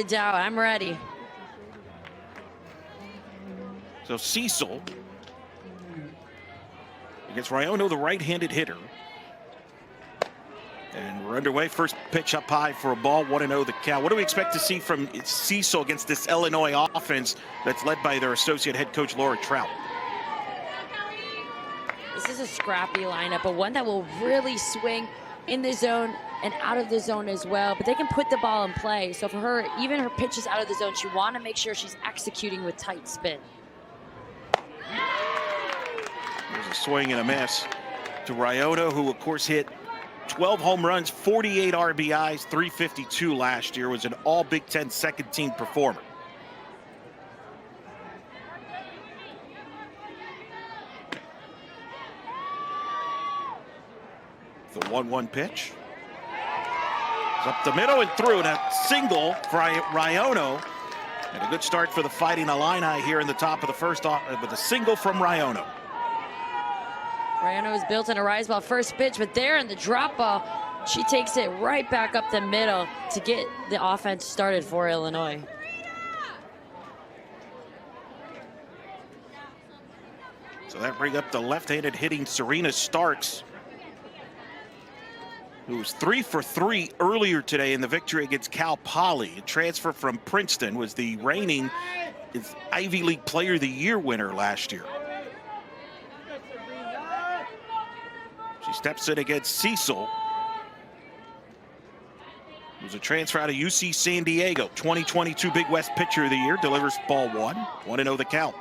Doubt, I'm ready. So Cecil against Raiono, the right-handed hitter. And we're underway. First pitch up high for a ball, 1-0 the count. What do we expect to see from Cecil against this Illinois offense that's led by their associate head coach, Laura Trout? This is a scrappy lineup, but one that will really swing in the zone and out of the zone as well. But they can put the ball in play. So for her, even her pitches out of the zone, she want to make sure she's executing with tight spin. There's a swing and a miss to Raiono, who of course hit 12 home runs, 48 RBIs, 352 last year, was an all Big Ten second team performer. The 1-1 pitch. It's up the middle and through, and a single for Raiono. And a good start for the Fighting Illini here in the top of the first, with a single from Raiono. Raiono is built in a rise ball first pitch, but there in the drop ball, she takes it right back up the middle to get the offense started for Illinois. So that brings up the left-handed hitting Serena Starks, who was 3 for 3 earlier today in the victory against Cal Poly. A transfer from Princeton, was the reigning Ivy League Player of the Year winner last year. She steps in against Cecil, who's a transfer out of UC San Diego. 2022 Big West Pitcher of the Year, delivers ball 1. 1-0 the count.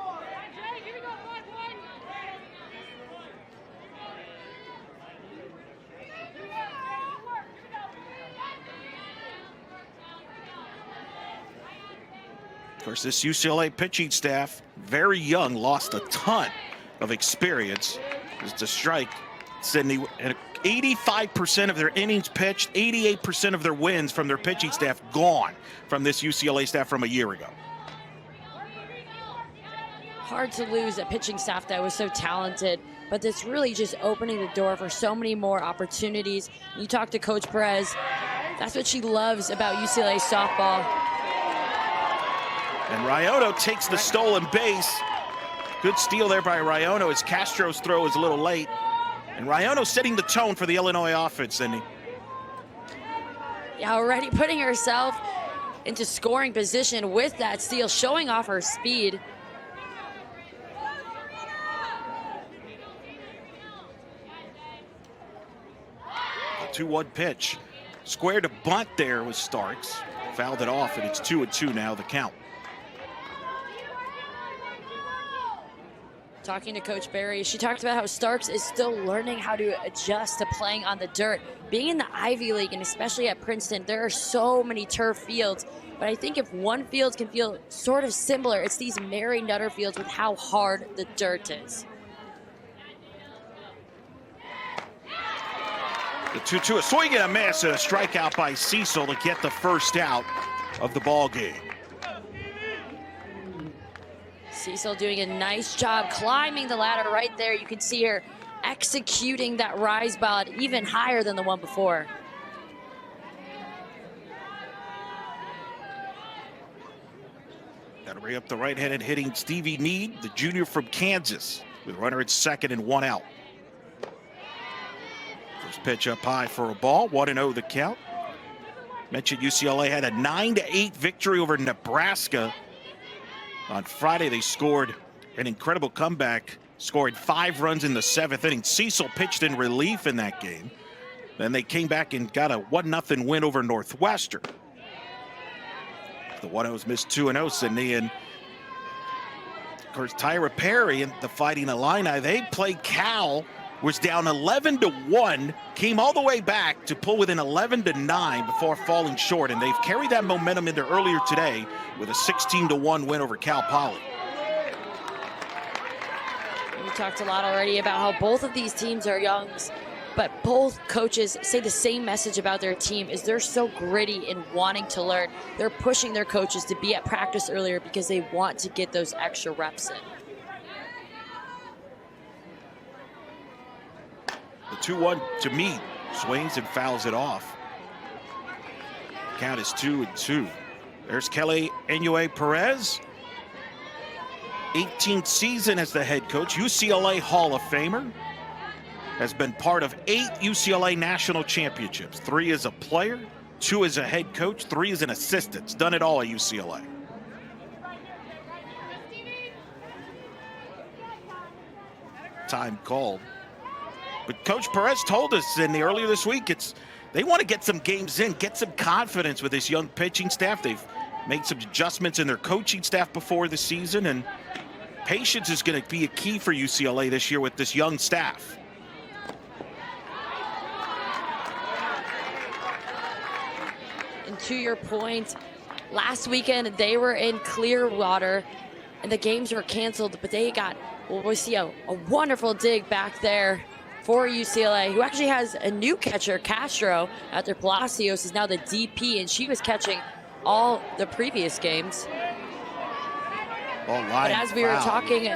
Of course, this UCLA pitching staff, very young, lost a ton of experience. It's to strike Sydney. 85% of their innings pitched, 88% of their wins from their pitching staff gone from this UCLA staff from a year ago. Hard to lose a pitching staff that was so talented, but it's really just opening the door for so many more opportunities. You talk to Coach Perez, that's what she loves about UCLA softball. And Raiono takes the stolen base. Good steal there by Raiono, as Castro's throw is a little late. And Raiono setting the tone for the Illinois offense, Cindy. Yeah, already putting herself into scoring position with that steal, showing off her speed. A 2-1 pitch. Square to bunt there was Starks. Fouled it off, and it's 2-2 now, the count. Talking to Coach Barry, she talked about how Starks is still learning how to adjust to playing on the dirt. Being in the Ivy League, and especially at Princeton, there are so many turf fields. But I think if one field can feel sort of similar, it's these Mary Nutter fields with how hard the dirt is. The 2-2, a swing and a miss, and a strikeout by Cecil to get the first out of the ball game. Cecil doing a nice job climbing the ladder right there. You can see her executing that rise ball even higher than the one before. That'll bring up the right-handed hitting Stevie Need, the junior from Kansas, with a runner at second and 1 out. First pitch up high for a ball, 1-0 the count. Mentioned UCLA had a 9-8 victory over Nebraska. On Friday, they scored an incredible comeback, scored 5 runs in the 7th inning. Cecil pitched in relief in that game. Then they came back and got a 1-0 win over Northwestern. The 1-0's missed 2-0, Sydney. And of course, Tyra Perry and the Fighting Illini, they played Cal, was down 11-1, came all the way back to pull within 11-9 before falling short, and they've carried that momentum into earlier today with a 16-1 win over Cal Poly. We talked a lot already about how both of these teams are young, but both coaches say the same message about their team is they're so gritty and wanting to learn. They're pushing their coaches to be at practice earlier because they want to get those extra reps in. The 2-1 to Meade, swings and fouls it off. Count is 2-2. There's Kelly Inouye Perez. 18th season as the head coach, UCLA Hall of Famer. Has been part of 8 UCLA national championships. 3 as a player, 2 as a head coach, 3 as an assistant. He's done it all at UCLA. Time called. But Coach Perez told us earlier this week, they want to get some games in, get some confidence with this young pitching staff. They've made some adjustments in their coaching staff before the season, and patience is going to be a key for UCLA this year with this young staff. And to your point, last weekend they were in Clearwater and the games were canceled, but they got, well, we see a wonderful dig back there for UCLA, who actually has a new catcher, Castro, after Palacios is now the DP, and she was catching all the previous games. But as we were talking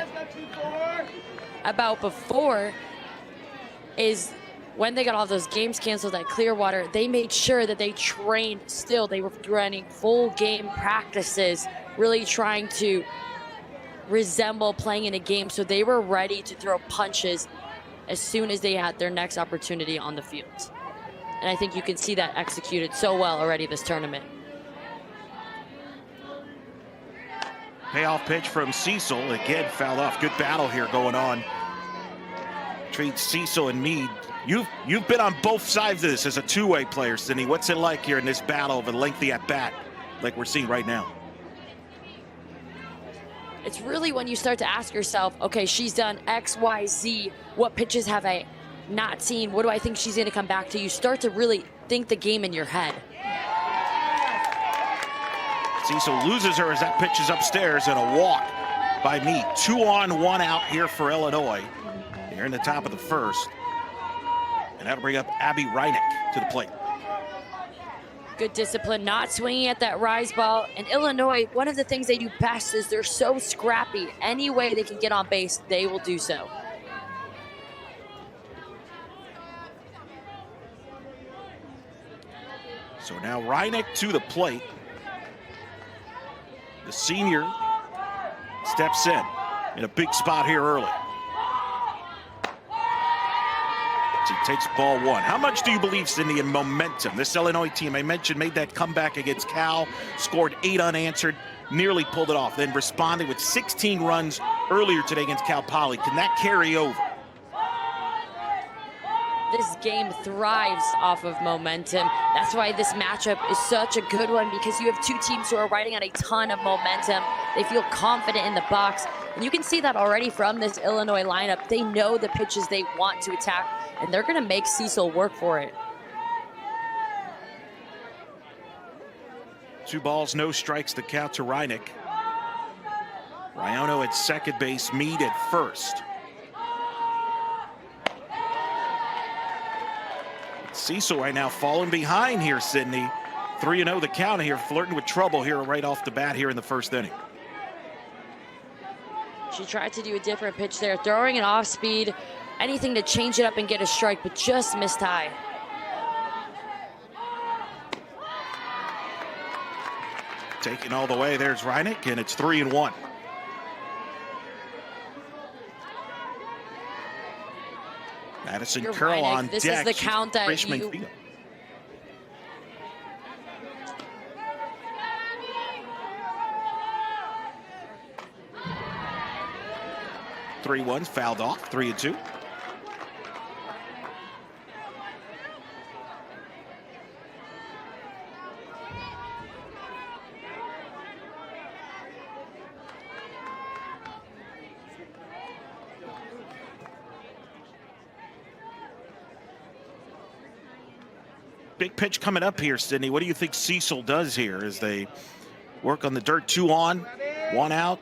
about before, is when they got all those games canceled at Clearwater, they made sure that they trained still. They were running full game practices, really trying to resemble playing in a game, so they were ready to throw punches as soon as they had their next opportunity on the field. And I think you can see that executed so well already this tournament. Payoff pitch from Cecil, again fouled off. Good battle here going on between Cecil and Meade. You've been on both sides of this as a two-way player, Cindy. What's it like here in this battle of a lengthy at-bat like we're seeing right now? It's really when you start to ask yourself, okay, she's done X, Y, Z. What pitches have I not seen? What do I think she's going to come back to? You start to really think the game in your head. Cecil loses her as that pitch is upstairs, and a walk by Meade. 2 on, 1 out here for Illinois. Here in the top of the first. And that'll bring up Abby Reinick to the plate. Good discipline, not swinging at that rise ball. And Illinois, one of the things they do best is they're so scrappy. Any way they can get on base, they will do so. So now Reinick to the plate. The senior steps in a big spot here early. He takes ball 1. How much do you believe, Cindy, in momentum? This Illinois team, I mentioned, made that comeback against Cal, scored 8 unanswered, nearly pulled it off, then responded with 16 runs earlier today against Cal Poly. Can that carry over? This game thrives off of momentum. That's why this matchup is such a good one, because you have two teams who are riding on a ton of momentum. They feel confident in the box. And you can see that already from this Illinois lineup. They know the pitches they want to attack, and they're going to make Cecil work for it. 2 balls, no strikes to count to Reinick. Riono at second base, Meade at first. Cecil right now falling behind here, Sydney. 3-0 the count here, flirting with trouble here right off the bat here in the first inning. She tried to do a different pitch there, throwing it off speed, anything to change it up and get a strike, but just missed high. Taking all the way, there's Reinick, and it's 3-1. Madison Curl on this deck. This is the count that you... 3-1's fouled off, 3-2. Big pitch coming up here, Sydney. What do you think Cecil does here as they work on the dirt? 2 on, 1 out,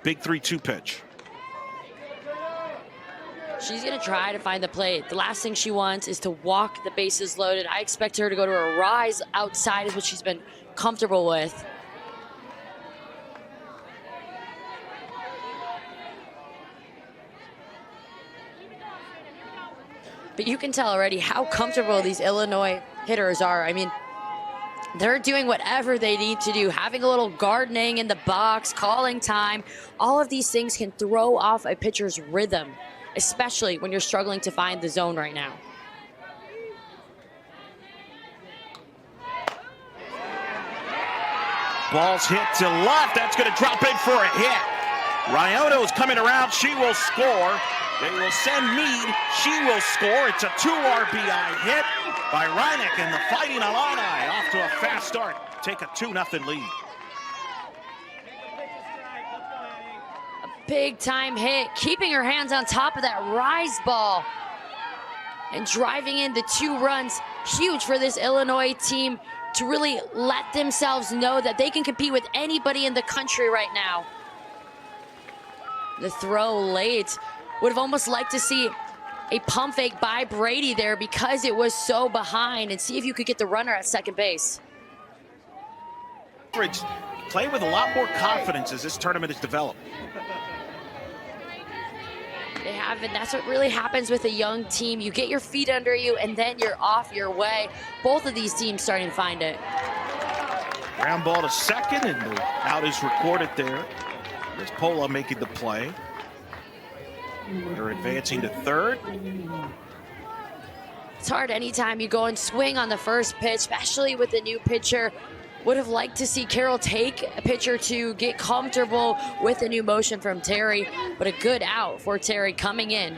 big 3-2 pitch. She's going to try to find the plate. The last thing she wants is to walk the bases loaded. I expect her to go to a rise outside is what she's been comfortable with. But you can tell already how comfortable these Illinois hitters are. I mean, They're doing whatever they need to do, having a little gardening in the box, calling time. All of these things can throw off a pitcher's rhythm, especially when you're struggling to find the zone right now. Ball's hit to left. That's going to drop in for a hit. Riono's coming around. She will score. They will send Meade. She will score. It's a 2 RBI hit by Reineck, and the Fighting Illini off to a fast start. Take a 2-0 lead. A big time hit, keeping her hands on top of that rise ball and driving in the 2 runs. Huge for this Illinois team to really let themselves know that they can compete with anybody in the country right now. The throw late. Would have almost liked to see a pump fake by Brady there because it was so behind, and see if you could get the runner at second base. Play with a lot more confidence as this tournament is developed. They have, and that's what really happens with a young team. You get your feet under you, and then you're off your way. Both of these teams starting to find it. Ground ball to second, and the out is recorded there. There's Pola making the play. They're advancing to third. It's hard anytime you go and swing on the first pitch, especially with a new pitcher. Would have liked to see Carroll take a pitcher to get comfortable with a new motion from Terry, but a good out for Terry coming in.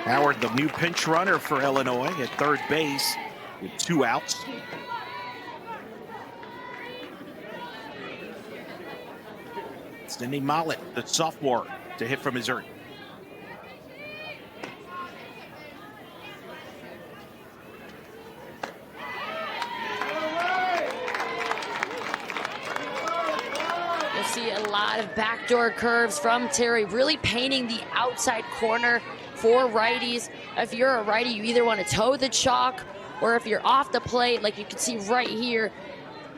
Howard, the new pinch runner for Illinois at third base with 2 outs. Cindy Mollett, the sophomore, to hit from Missouri. You'll see a lot of backdoor curves from Terry, really painting the outside corner for righties. If you're a righty, you either want to toe the chalk, or if you're off the plate, like you can see right here,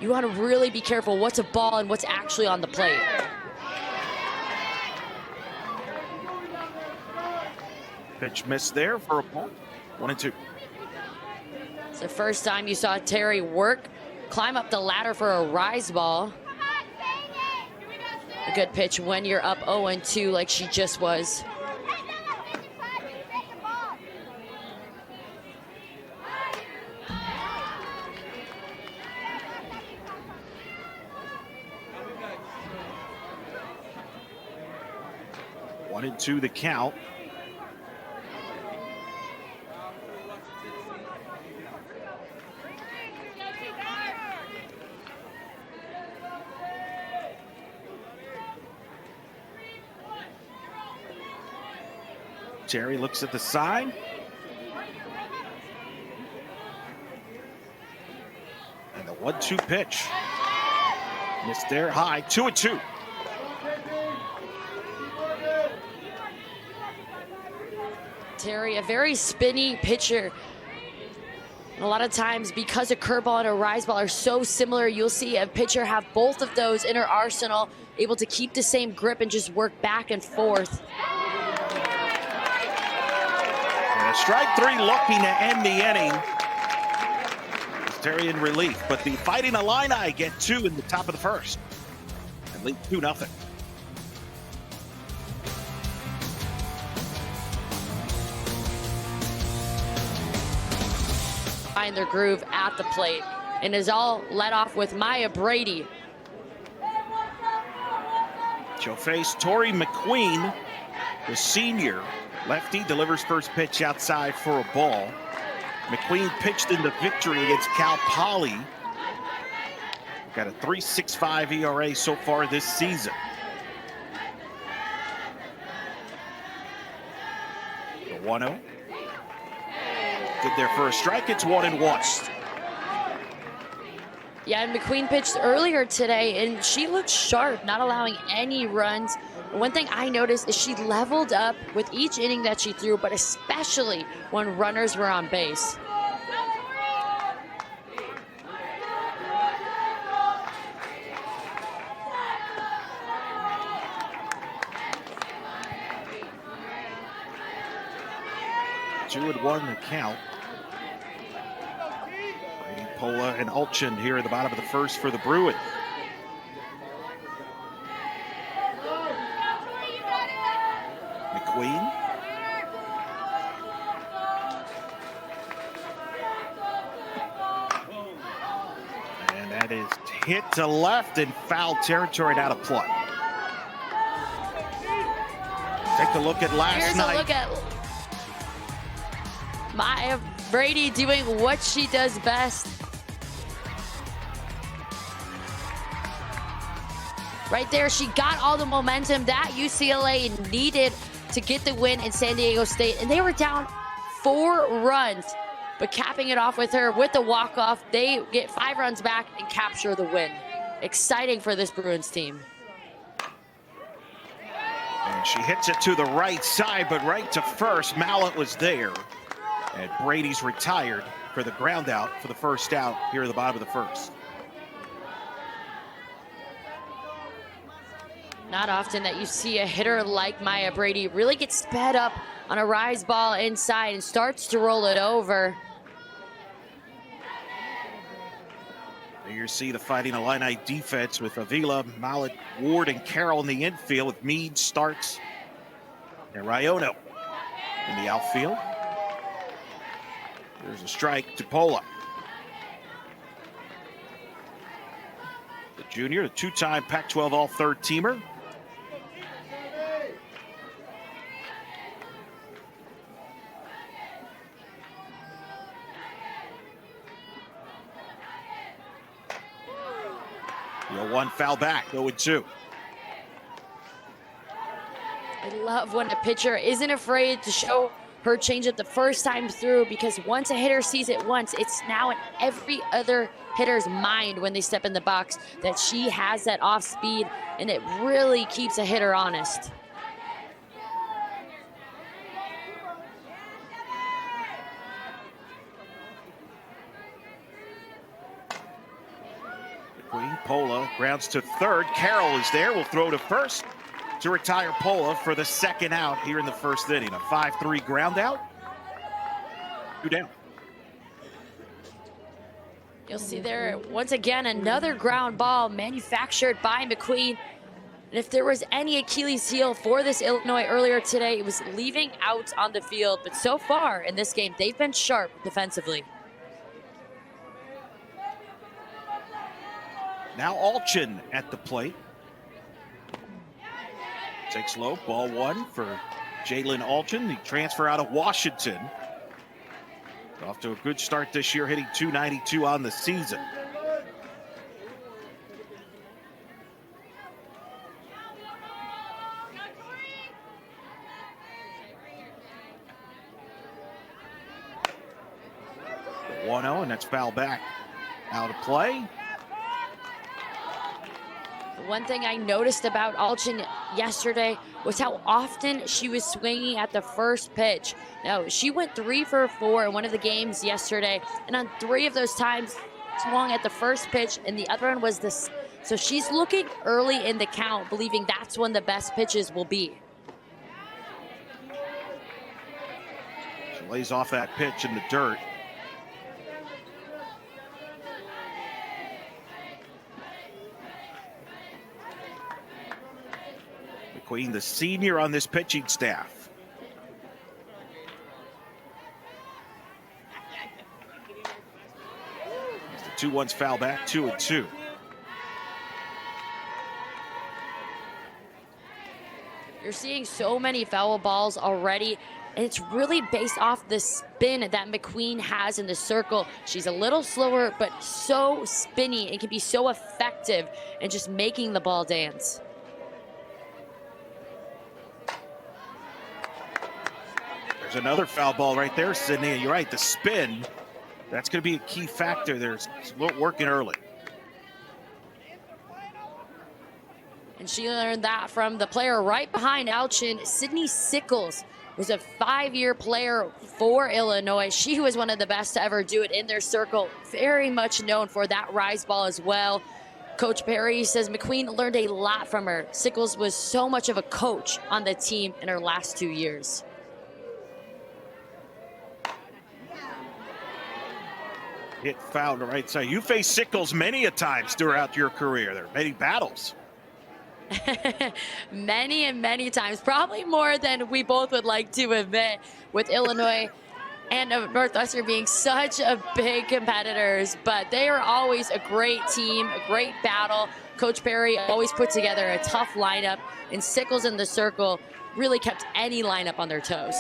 you want to really be careful what's a ball and what's actually on the plate. Pitch missed there for a ball. 1-2. It's the first time you saw Terry climb up the ladder for a rise ball. A good pitch when you're up 0-2 like she just was. One and two the count. Terry looks at the sign. And the 1-2 pitch. Missed there high, 2-2. Terry, a very spinny pitcher. And a lot of times, because a curveball and a rise ball are so similar, you'll see a pitcher have both of those in her arsenal, able to keep the same grip and just work back and forth. Strike three looking to end the inning. It's Terry in relief, but the Fighting Illini get 2 in the top of the first and lead 2-0. Find their groove at the plate, and is all led off with Maya Brady. She'll face Tori McQueen, the senior. Lefty delivers first pitch outside for a ball. McQueen pitched in the victory against Cal Poly. Got a 3.65 ERA so far this season. The 1-0. Good there for a strike. It's 1-1. Yeah, and McQueen pitched earlier today, and she looked sharp, not allowing any runs. One thing I noticed is she leveled up with each inning that she threw, but especially when runners were on base. 2-1 the count. Brady, Pola, and Ulchin here at the bottom of the first for the Bruins. McQueen. And that is hit to left in foul territory and out of play. Take a look at last night. Here's a look at Maya Brady doing what she does best. Right there, she got all the momentum that UCLA needed to get the win in San Diego State. And they were down 4 runs, but capping it off with her with the walk-off, they get 5 runs back and capture the win. Exciting for this Bruins team. And she hits it to the right side, but right to first. Mallet was there. And Brady's retired for the ground out for the first out here at the bottom of the first. Not often that you see a hitter like Maya Brady really get sped up on a rise ball inside and starts to roll it over. There you see the Fighting Illini defense with Avila, Mallet, Ward, and Carroll in the infield with Meade, Starks, and Raiono in the outfield. There's a strike to Pola. The junior, the 2-time Pac-12 All-Third Teamer. The 0-1 foul back, 0-2. I love when a pitcher isn't afraid to show her changeup the first time through, because once a hitter sees it once, it's now in every other hitter's mind when they step in the box that she has that off speed, and it really keeps a hitter honest. McQueen, Pola grounds to third. Carroll is there, will throw to first to retire Pola for the second out here in the first inning. A 5-3 ground out. 2 down. You'll see there, once again, another ground ball manufactured by McQueen. And if there was any Achilles heel for this Illinois earlier today, it was leaving outs on the field. But so far in this game, they've been sharp defensively. Now Ulchin at the plate. Takes low, ball 1 for Jalen Ulchin, the transfer out of Washington. Off to a good start this year, hitting .292 on the season. The 1-0, and that's foul back. Out of play. One thing I noticed about Ulchin yesterday was how often she was swinging at the first pitch. Now, she went 3 for 4 in one of the games yesterday, and on 3 of those times swung at the first pitch, and the other one was this. So she's looking early in the count, believing that's when the best pitches will be. She lays off that pitch in the dirt. McQueen, the senior on this pitching staff. The 2-1's foul back, 2-2. You're seeing so many foul balls already, and it's really based off the spin that McQueen has in the circle. She's a little slower, but so spinny and can be so effective in just making the ball dance. There's another foul ball right there, Sydney. You're right, the spin, that's going to be a key factor. There's working early. And she learned that from the player right behind Ulchin, Sydney Sickles, was a 5-year player for Illinois. She was one of the best to ever do it in their circle. Very much known for that rise ball as well. Coach Perry says McQueen learned a lot from her. Sickles was so much of a coach on the team in her last 2 years. Hit foul to right side. You faced Sickles many a times throughout your career. There are many battles. Many and many times, probably more than we both would like to admit, with Illinois and Northwestern being such a big competitors, but they are always a great team, a great battle. Coach Perry always put together a tough lineup, and Sickles in the circle really kept any lineup on their toes.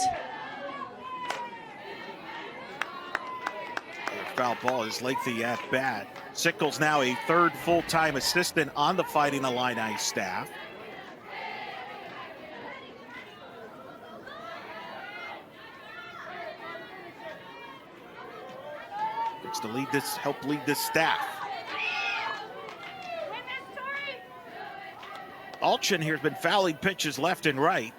Foul ball is lengthy at bat. Sickles now a third full-time assistant on the Fighting Illini staff. Gets to help lead this staff. Alchin here has been fouling pitches left and right.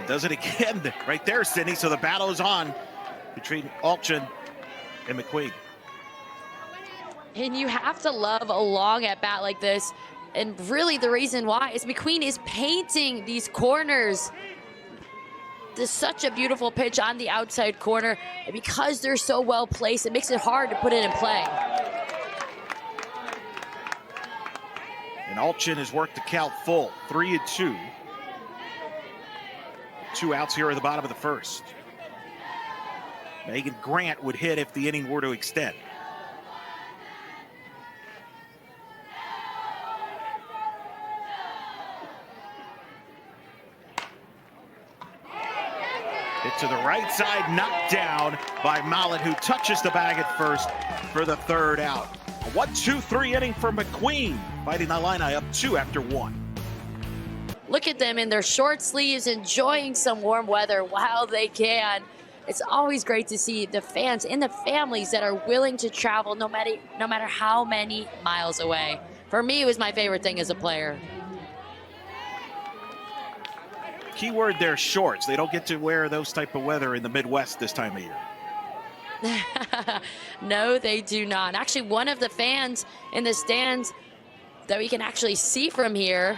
Does it again right there, Sydney. So the battle is on between Alchin and McQueen. And you have to love a long at bat like this. And really the reason why is McQueen is painting these corners. There's such a beautiful pitch on the outside corner. And because they're so well placed, it makes it hard to put it in play. And Alchin has worked the count full, 3-2. 2 outs here at the bottom of the first. Megan Grant would hit if the inning were to extend. Hit to the right side, knocked down by Mallett, who touches the bag at first for the third out. A 1-2-3 inning for McQueen, Fighting Illini up 2 after 1. Look at them in their short sleeves, enjoying some warm weather while they can. It's always great to see the fans and the families that are willing to travel no matter how many miles away. For me, it was my favorite thing as a player. Keyword there, shorts. They don't get to wear those type of weather in the Midwest this time of year. No, they do not. Actually, one of the fans in the stands that we can actually see from here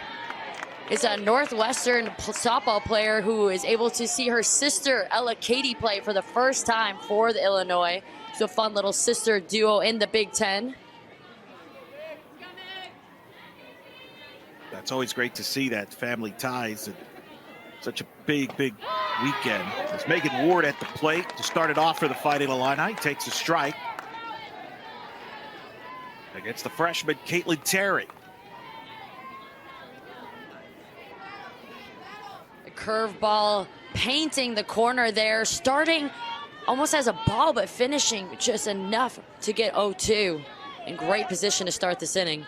is a Northwestern softball player who is able to see her sister, Ella Katie, play for the first time for the Illinois. It's a fun little sister duo in the Big Ten. That's always great to see that family ties. Such a big weekend. It's Megan Ward at the plate to start it off for the Fighting Illini. Takes a strike against the freshman Caitlin Terry. Curveball painting the corner there, starting almost as a ball, but finishing just enough to get 0-2. In great position to start this inning.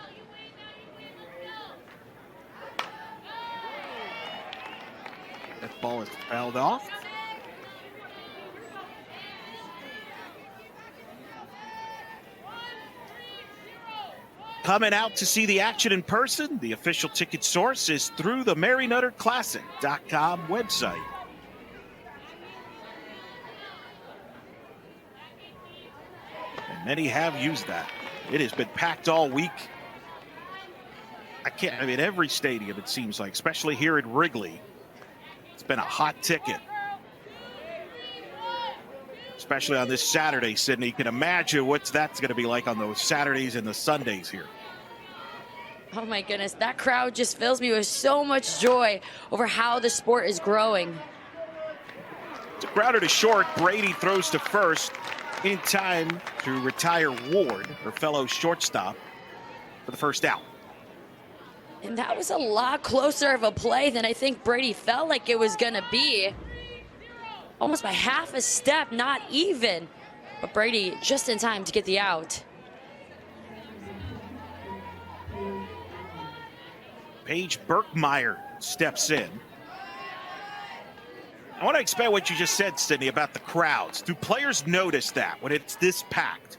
That ball is fouled off. Coming out to see the action in person, the official ticket source is through the MaryNutterClassic.com website. And many have used that. It has been packed all week. I mean, every stadium it seems like, especially here at Wrigley, it's been a hot ticket. Especially on this Saturday, Sydney. You can imagine what that's going to be like on those Saturdays and the Sundays here. Oh my goodness, that crowd just fills me with so much joy over how the sport is growing. It's grounded to short. Brady throws to first in time to retire Ward, her fellow shortstop, for the first out. And that was a lot closer of a play than I think Brady felt like it was going to be. Almost by half a step, not even. But Brady just in time to get the out. Paige Birkmeyer steps in. I want to expand what you just said, Sydney, about the crowds. Do players notice that when it's this packed?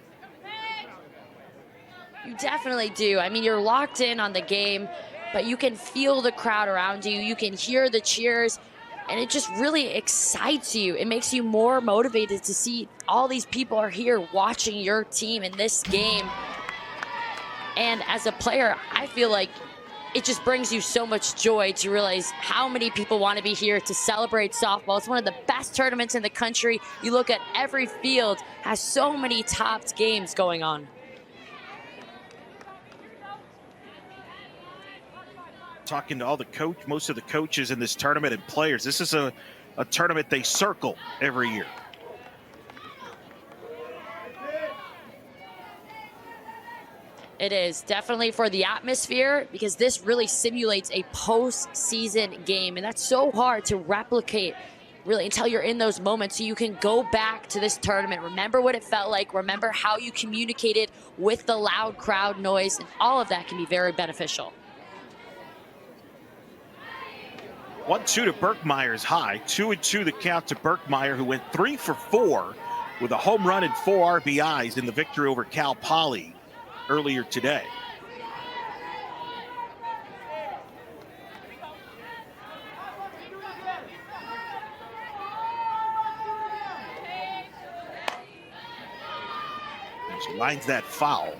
You definitely do. I mean, you're locked in on the game, but you can feel the crowd around you. You can hear the cheers, and it just really excites you. It makes you more motivated to see all these people are here watching your team in this game. And as a player, I feel like it just brings you so much joy to realize how many people want to be here to celebrate softball. It's one of the best tournaments in the country. You look at every field, has so many topped games going on. Talking to all the most of the coaches in this tournament and players, this is a tournament they circle every year. It is definitely for the atmosphere, because this really simulates a postseason game, and that's so hard to replicate really until you're in those moments, so you can go back to this tournament, remember what it felt like, remember how you communicated with the loud crowd noise, and all of that can be very beneficial. 1-2 to Birkmeyer's high. 2-2 the count to Birkmeyer, who went 3 for 4 with a home run and 4 RBIs in the victory over Cal Poly earlier today. She lines that foul.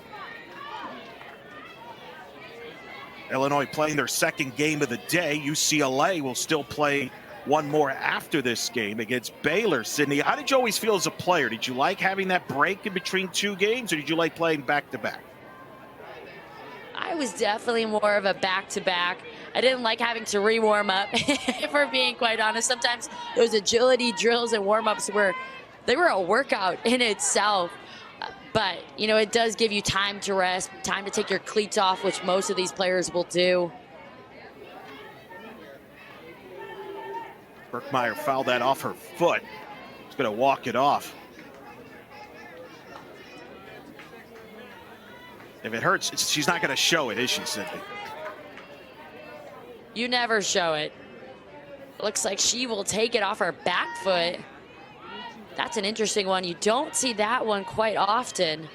Illinois playing their second game of the day. UCLA will still play one more after this game against Baylor. Sydney, how did you always feel as a player? Did you like having that break in between two games, or did you like playing back-to-back? I was definitely more of a back-to-back. I didn't like having to re-warm up, if we're being quite honest. Sometimes those agility drills and warm-ups were a workout in itself. But, you know, it does give you time to rest, time to take your cleats off, which most of these players will do. Birkmeyer fouled that off her foot. She's going to walk it off. If it hurts, she's not going to show it, is she, Sydney? You never show it. Looks like she will take it off her back foot. That's an interesting one. You don't see that one quite often.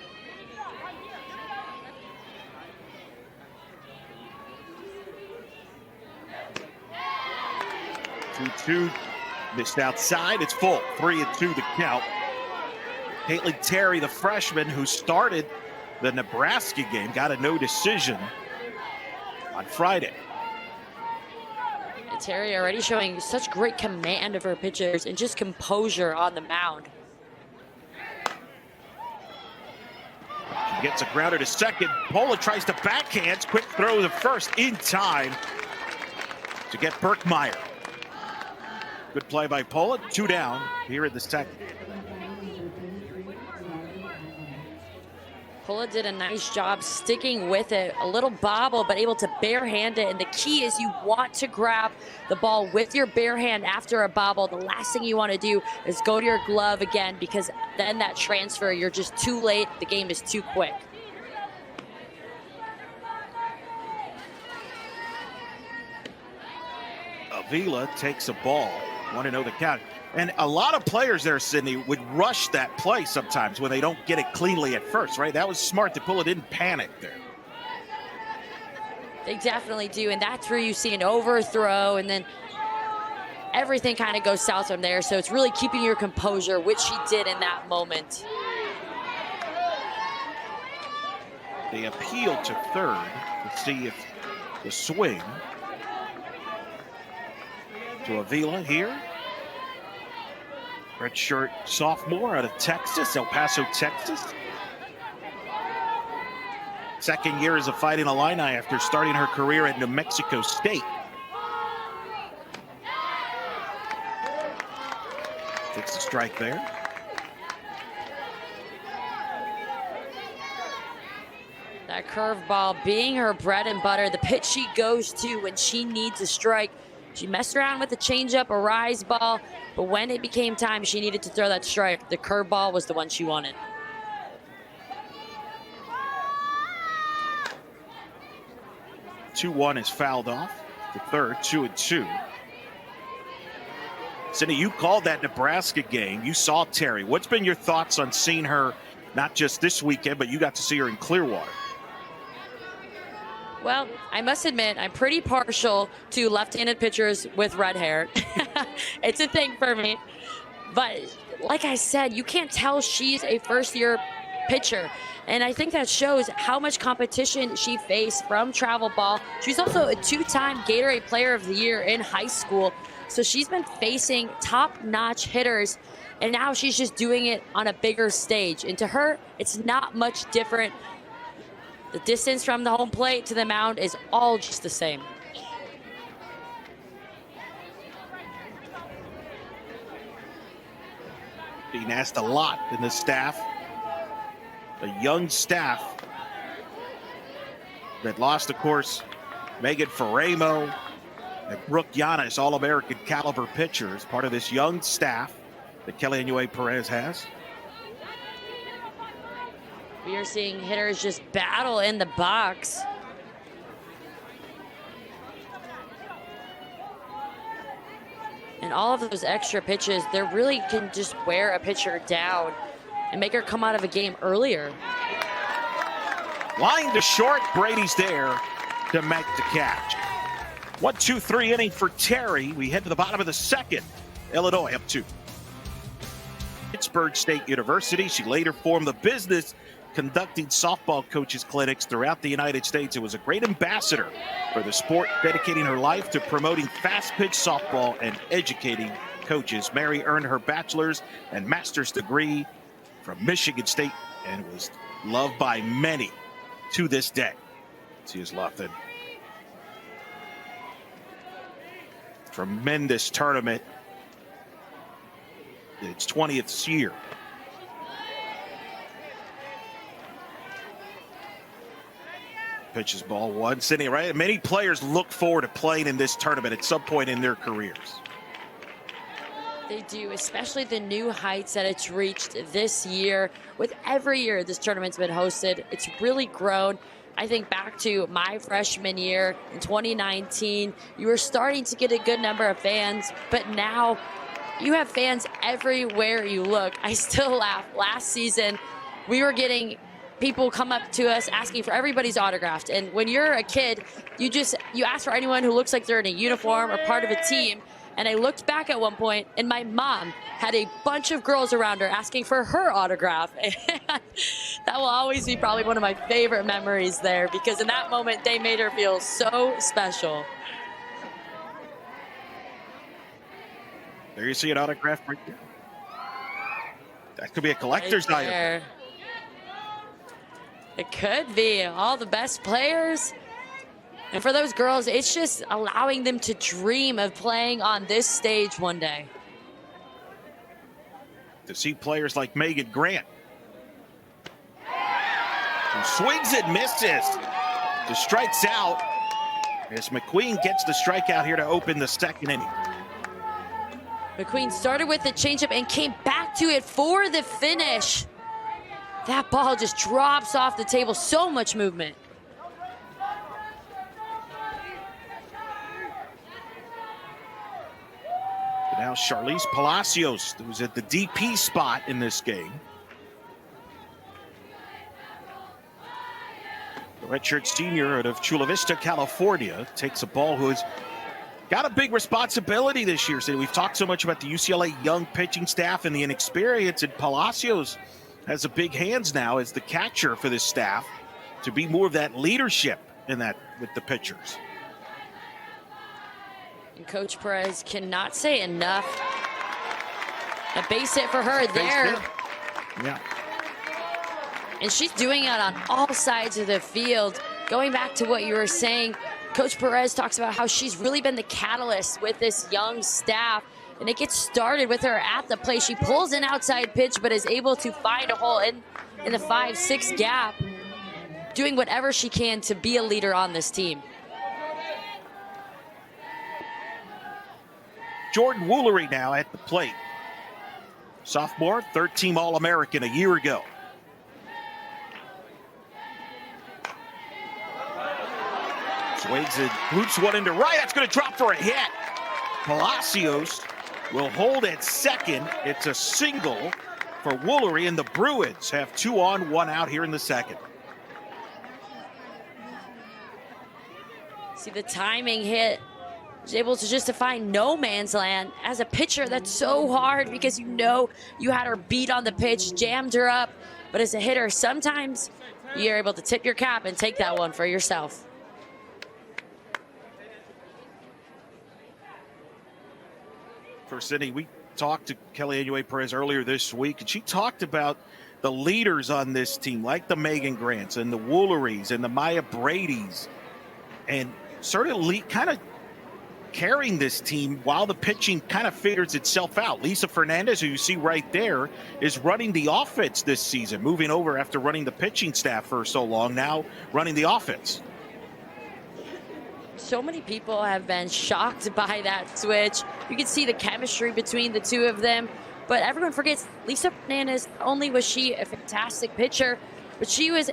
Two missed outside. It's full. 3-2 the count. Caitlin Terry, the freshman who started the Nebraska game, got a no decision on Friday. Terry already showing such great command of her pitchers and just composure on the mound. She gets a grounder to second. Pola tries to backhand. Quick throw to first in time to get Birkmeyer. Good play by Pola. 2 down here in the second. Pola did a nice job sticking with it. A little bobble, but able to barehand it. And the key is you want to grab the ball with your bare hand after a bobble. The last thing you want to do is go to your glove again, because then that transfer, you're just too late. The game is too quick. Avila takes a ball. 1-0 the count. And a lot of players there, Sydney, would rush that play sometimes when they don't get it cleanly at first, right? That was smart to pull it, didn't panic there. They definitely do, and that's where you see an overthrow, and then everything kind of goes south from there. So it's really keeping your composure, which she did in that moment. They appeal to third to see if the swing to Avila here. Redshirt sophomore out of Texas, El Paso, Texas. Second year as a Fighting Illini after starting her career at New Mexico State. Takes a strike there. That curveball being her bread and butter, the pitch she goes to when she needs a strike. She messed around with the changeup, a rise ball, but when it became time she needed to throw that strike, the curveball was the one she wanted. Two-1 is fouled off. The third, 2-2. Cindy, you called that Nebraska game. You saw Terry. What's been your thoughts on seeing her, not just this weekend, but you got to see her in Clearwater? Well, I must admit, I'm pretty partial to left-handed pitchers with red hair. It's a thing for me. But like I said, you can't tell she's a first-year pitcher. And I think that shows how much competition she faced from travel ball. She's also a 2-time Gatorade Player of the Year in high school. So she's been facing top-notch hitters, and now she's just doing it on a bigger stage. And to her, it's not much different. The distance from the home plate to the mound is all just the same. Being asked a lot in the staff, a young staff that lost, of course, Megan Faramo and Brooke Giannis, All-American caliber pitchers, part of this young staff that Kelly Perez has. We are seeing hitters just battle in the box. And all of those extra pitches, they really can just wear a pitcher down and make her come out of a game earlier. Line to short, Brady's there to make the catch. 1-2-3 inning for Terry. We head to the bottom of the second. Illinois up 2. Pittsburgh State University. She later formed the business conducting softball coaches clinics throughout the United States. It was a great ambassador for the sport, dedicating her life to promoting fast-pitch softball and educating coaches. Mary earned her bachelor's and master's degree from Michigan State and was loved by many to this day. She is loved. And tremendous tournament. Its 20th year. Pitches ball one. Sydney, right? Many players look forward to playing in this tournament at some point in their careers. They do, especially the new heights that it's reached this year. With every year this tournament's been hosted, it's really grown. I think back to my freshman year in 2019, you were starting to get a good number of fans, but now you have fans everywhere you look. I still laugh. Last season, we were getting people come up to us asking for everybody's autographed. And when you're a kid, you ask for anyone who looks like they're in a uniform or part of a team. And I looked back at one point, and my mom had a bunch of girls around her asking for her autograph. And that will always be probably one of my favorite memories there, because in that moment, they made her feel so special. There you see an autograph right there. That could be a collector's item. It could be. All the best players. And for those girls, it's just allowing them to dream of playing on this stage one day. To see players like Megan Grant, who swings and misses, just strikes out as McQueen gets the strikeout here to open the second inning. McQueen started with the changeup and came back to it for the finish. That ball just drops off the table. So much movement. Now Charlize Palacios, who's at the DP spot in this game. The redshirt senior out of Chula Vista, California, takes a ball who has got a big responsibility this year. So we've talked so much about the UCLA young pitching staff and the inexperience, and Palacios has a big hands now as the catcher for this staff to be more of that leadership in that with the pitchers. And Coach Perez cannot say enough. A base hit for her there. Yeah. And she's doing it on all sides of the field. Going back to what you were saying, Coach Perez talks about how she's really been the catalyst with this young staff. And it gets started with her at the plate. She pulls an outside pitch, but is able to find a hole in the 5-6 gap, doing whatever she can to be a leader on this team. Jordan Woolery now at the plate. Sophomore, third-team All-American a year ago. Swings and loops one into right. That's going to drop for a hit. Palacios will hold at second. It's a single for Woolery, and the Bruins have 2 on, 1 out here in the second. See the timing hit was able to just to find no man's land. As a pitcher, that's so hard because you know you had her beat on the pitch, jammed her up. But as a hitter, sometimes you're able to tip your cap and take that one for yourself. For Sydney, we talked to Kelly Anue-Perez earlier this week, and she talked about the leaders on this team, like the Megan Grants and the Wooleries and the Maya Brady's, and sort of kind of carrying this team while the pitching kind of figures itself out. Lisa Fernandez, who you see right there, is running the offense this season, moving over after running the pitching staff for so long, now running the offense. So many people have been shocked by that switch. You can see the chemistry between the two of them, but everyone forgets Lisa Fernandez, not only was she a fantastic pitcher, but she was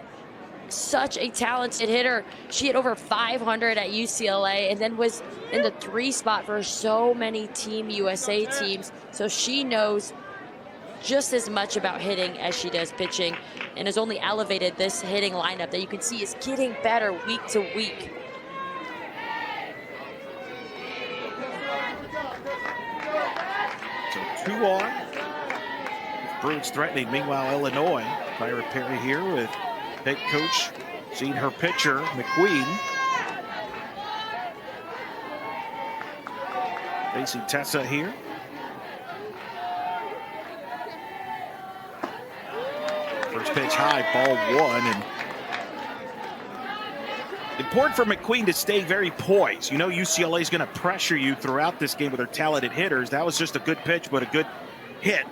such a talented hitter. She hit over 500 at UCLA and then was in the 3 spot for so many Team USA teams. So she knows just as much about hitting as she does pitching, and has only elevated this hitting lineup that you can see is getting better week to week. So 2 on. Bruins threatening. Meanwhile, Illinois, Kyra Perry here with head coach seeing her pitcher, McQueen, facing Tessa here. First pitch high, ball 1, and important for McQueen to stay very poised. You know UCLA is going to pressure you throughout this game with their talented hitters. That was just a good pitch, but a good hit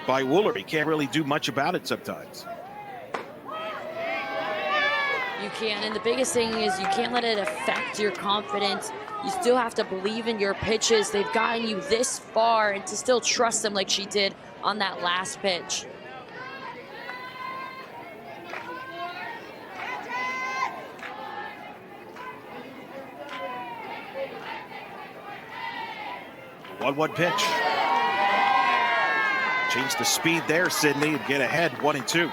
by Woolery. Can't really do much about it sometimes. You can, and the biggest thing is you can't let it affect your confidence. You still have to believe in your pitches. They've gotten you this far, and to still trust them like she did on that last pitch. One pitch. Change the speed there, Sydney, and get ahead 1-2.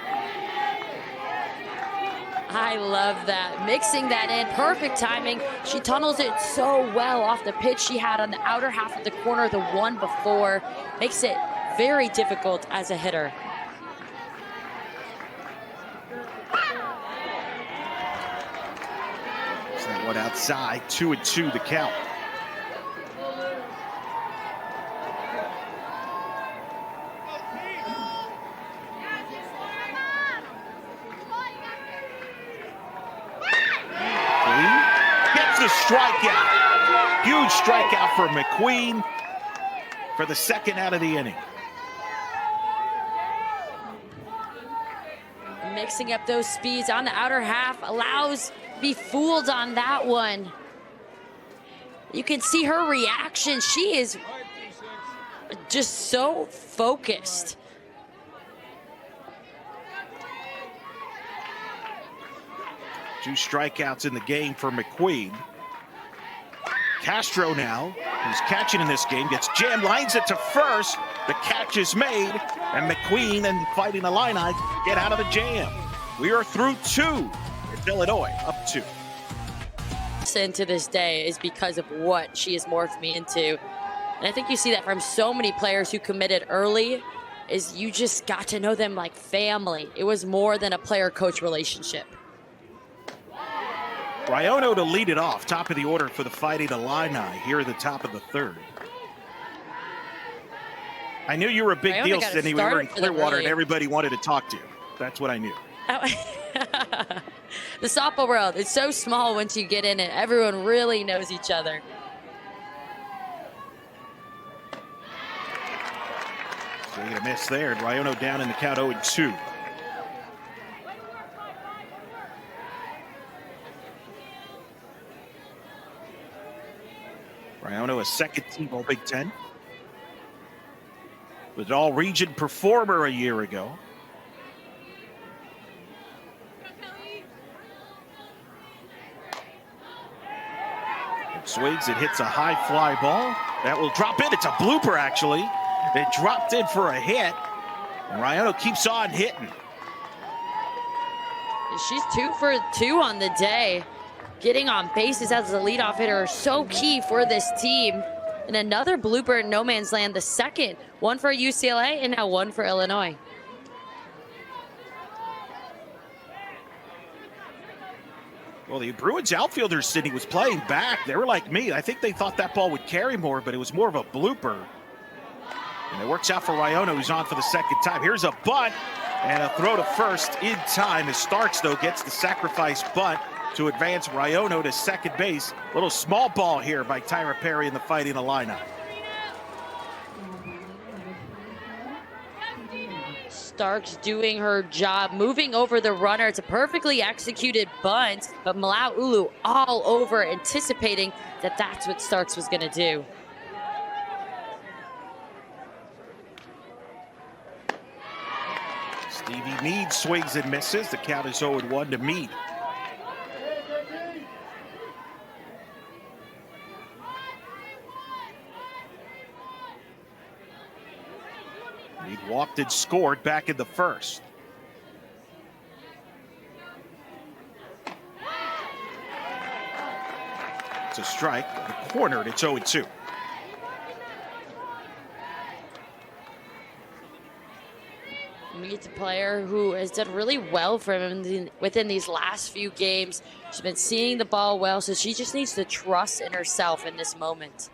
I love that. Mixing that in, perfect timing. She tunnels it so well off the pitch she had on the outer half of the corner the one before. Makes it very difficult as a hitter. So that one outside, 2-2 the count. The strikeout. Huge strikeout for McQueen for the second out of the inning. Mixing up those speeds on the outer half allows be fooled on that one. You can see her reaction. She is just so focused. Two strikeouts in the game for McQueen. Castro now, who's catching in this game, gets jammed, lines it to first. The catch is made, and McQueen and Fighting Illini get out of the jam. We are through 2. It's Illinois up 2. To this day is because of what she has morphed me into. And I think you see that from so many players who committed early, is you just got to know them like family. It was more than a player-coach relationship. Raiono to lead it off, top of the order for the Fighting Illini here at the top of the 3rd. I knew you were a big Raiono deal, Sydney. We were in Clearwater and everybody wanted to talk to you. That's what I knew. The softball world is so small once you get in it. Everyone really knows each other. So you get a miss there, and Raiono down in the count 0-2. Raiono, a second team All Big Ten. Was an all-region performer a year ago. It swings, it hits a high fly ball. That will drop in. It's a blooper, actually. It dropped in for a hit. And Raiono keeps on hitting. She's 2 for 2 on the day. getting on bases as the leadoff hitter are so key for this team. And another blooper in no man's land, the second, one for UCLA and now one for Illinois. Well, the Bruins outfielder, Sydney, was playing back. They were like me. I think they thought that ball would carry more, but it was more of a blooper. And it works out for Riono, who's on for the second time. Here's a bunt and a throw to first in time as Starks, though, gets the sacrifice bunt to advance Riono to second base. Little small ball here by Tyra Perry in the Fighting Illini. Starks doing her job, moving over the runner. It's a perfectly executed bunt, but Malauulu all over, anticipating that that's what Starks was going to do. Stevie Mead swings and misses. The count is 0-1 to Mead. Mead walked and scored back in the first. It's a strike. The corner, it's 0-2. Mead's a player who has done really well for him within these last few games. She's been seeing the ball well, so she just needs to trust in herself in this moment.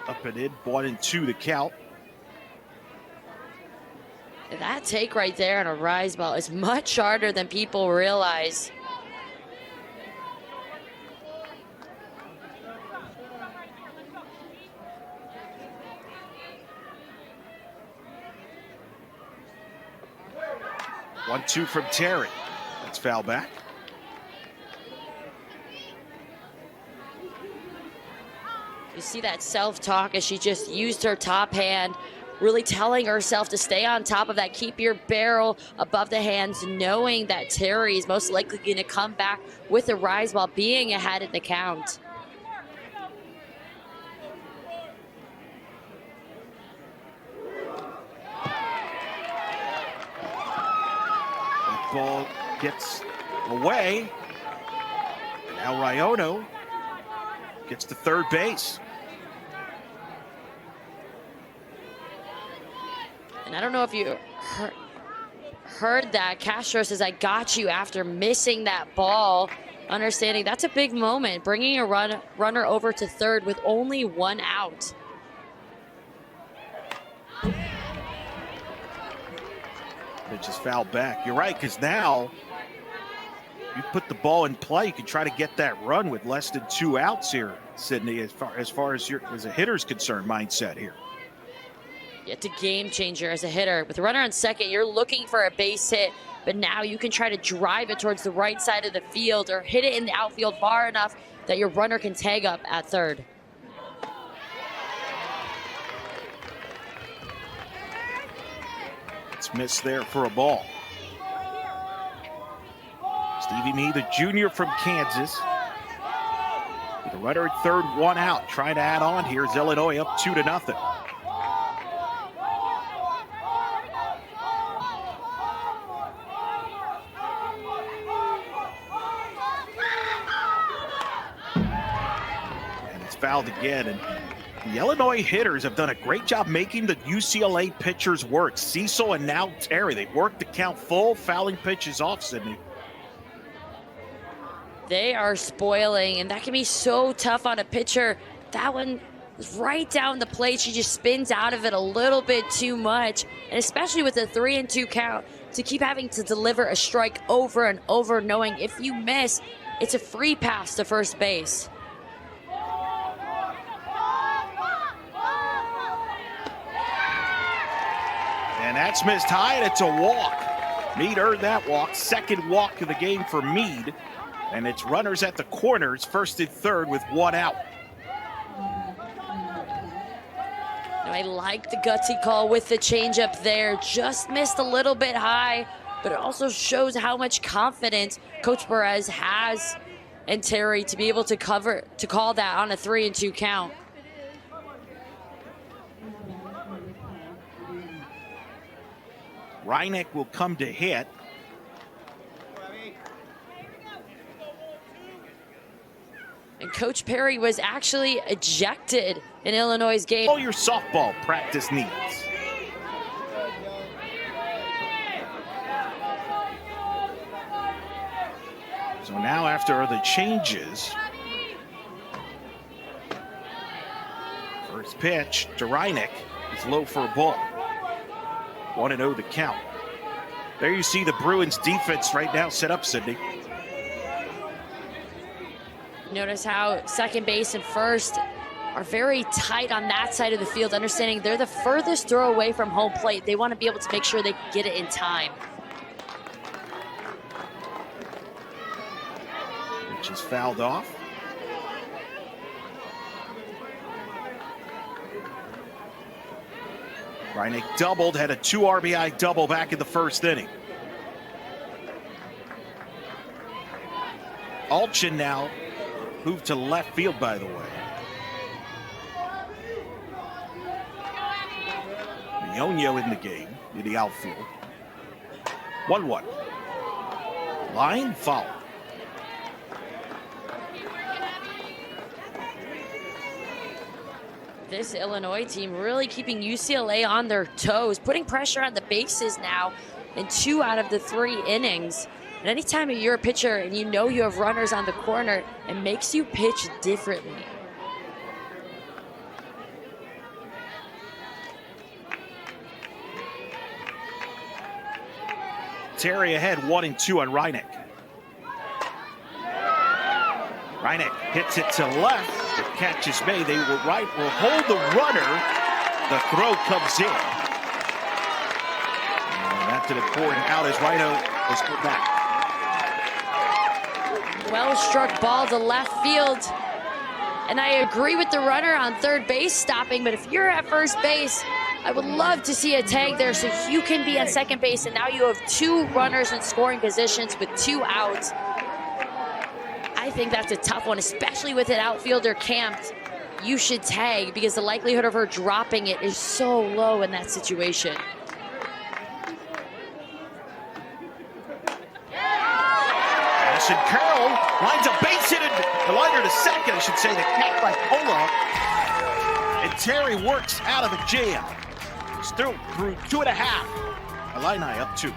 Up and in, 1-2 the count. And that take right there on a rise ball is much harder than people realize. One-two from Terry. That's foul back. You see that self-talk as she just used her top hand, really telling herself to stay on top of that, keep your barrel above the hands, knowing that Terry is most likely going to come back with a rise while being ahead in the count. That ball gets away. And now Riono gets to third base. And I don't know if you heard that. Castro says, "I got you," after missing that ball. Understanding that's a big moment, bringing a runner over to third with only one out. It just fouled back. You're right, because now you put the ball in play, you can try to get that run with less than 2 outs here, Sydney, as far as a hitter's concerned mindset here. It's a game changer as a hitter. With a runner on second, you're looking for a base hit, but now you can try to drive it towards the right side of the field or hit it in the outfield far enough that your runner can tag up at third. It's missed there for a ball. Stevie Mead, the junior from Kansas. With a runner at third, 1 out. Trying to add on here is Illinois up 2-0. And it's fouled again. And the Illinois hitters have done a great job making the UCLA pitchers work. Cecil and now Terry, they've worked the count full, fouling pitches off, Sydney. They are spoiling, and that can be so tough on a pitcher. That one is right down the plate. She just spins out of it a little bit too much, and especially with a 3-2 count, to keep having to deliver a strike over and over, knowing if you miss, it's a free pass to first base. And that's missed high, and it's a walk. Mead earned that walk. Second walk of the game for Mead. And it's runners at the corners, first and third with 1 out. Now, I like the gutsy call with the changeup there. Just missed a little bit high, but it also shows how much confidence Coach Perez has in Terry to be able to call that on a 3-2 count. Reineck will come to hit. And Coach Perry was actually ejected in Illinois' game. All your softball practice needs. So now after the changes, first pitch to Reineck is low for a ball. 1-0 the count. There you see the Bruins defense right now set up, Sydney. Notice how second base and first are very tight on that side of the field, understanding they're the furthest throw away from home plate. They want to be able to make sure they can get it in time. Which is fouled off. Reineck doubled, had a 2 RBI double back in the first inning. Alchin now moved to left field, by the way. Mionio in the game, in the outfield. 1-1. Line foul. This Illinois team really keeping UCLA on their toes, putting pressure on the bases now in 2 out of the 3 innings. And anytime you're a pitcher and you know you have runners on the corner, it makes you pitch differently. Terry ahead 1-2 on Reineck. Reineck hits it to left. The catch is made. They will hold the runner. The throw comes in. And after the pouring out as Rhino is put back. Well struck ball to left field. And I agree with the runner on third base stopping, but if you're at first base, I would love to see a tag there so you can be on second base, and now you have 2 runners in scoring positions with 2 outs. I think that's a tough one, especially with an outfielder camped. You should tag because the likelihood of her dropping it is so low in that situation. Allison Carroll lines a base hit, the liner to second, I should say, the catch by Pola. And Terry works out of the jam. Still through 2.5. Illini up 2.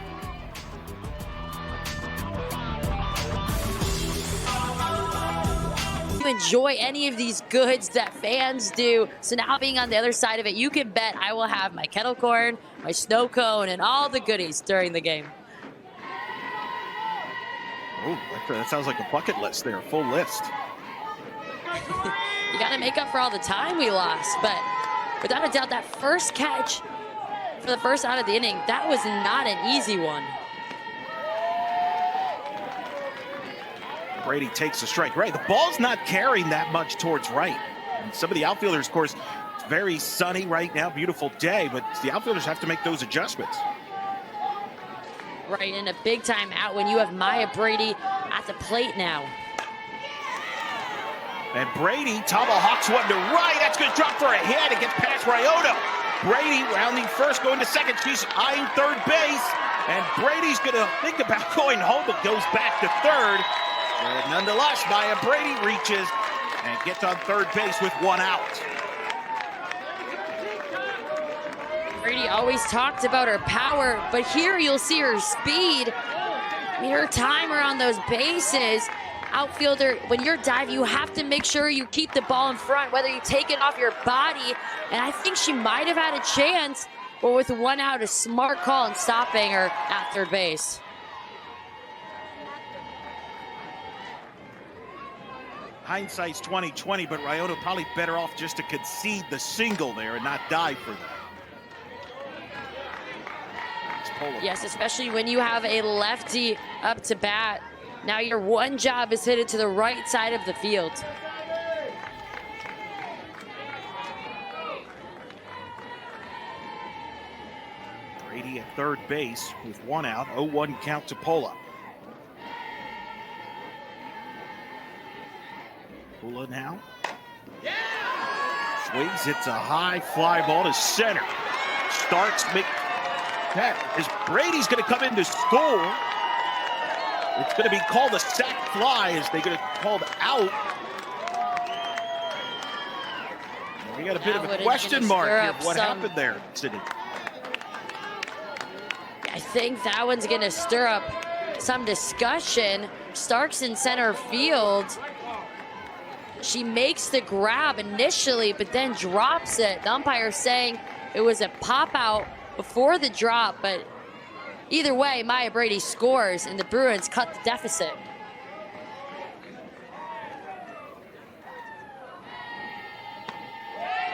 Enjoy any of these goods that fans do. So now being on the other side of it, you can bet I will have my kettle corn, my snow cone, and all the goodies during the game. Oh, that sounds like a bucket list there, full list. You got to make up for all the time we lost, but without a doubt, that first catch for the first out of the inning, that was not an easy one. Brady takes the strike. Right, the ball's not carrying that much towards right. And some of the outfielders, of course, it's very sunny right now, beautiful day, but the outfielders have to make those adjustments. Right, and a big time out when you have Maya Brady at the plate now. And Brady tomahawks one to right. That's going to drop for a hit. It gets past Ryota. Brady rounding first, going to second. She's eyeing third base. And Brady's going to think about going home, but goes back to third. And nonetheless, Maya Brady reaches and gets on third base with 1 out. Brady always talked about her power, but here you'll see her speed. I mean, her timer on those bases. Outfielder, when you're diving, you have to make sure you keep the ball in front, whether you take it off your body. And I think she might have had a chance, but with 1 out, a smart call and stopping her at third base. Hindsight's 20/20, but Ryota probably better off just to concede the single there and not dive for that. Yes, especially when you have a lefty up to bat. Now your one job is hit it to the right side of the field. Brady at third base with 1 out, 0-1 count to Pola. Pola now. Swings, hits a high fly ball to center. Starks As Brady's going to come into school, it's going to be called a sack fly as they're going to call it out. We got a bit of a question mark here of what happened there, Sydney. I think that one's going to stir up some discussion. Starks in center field. She makes the grab initially, but then drops it. The umpire saying it was a pop out before the drop, but either way, Maya Brady scores and the Bruins cut the deficit.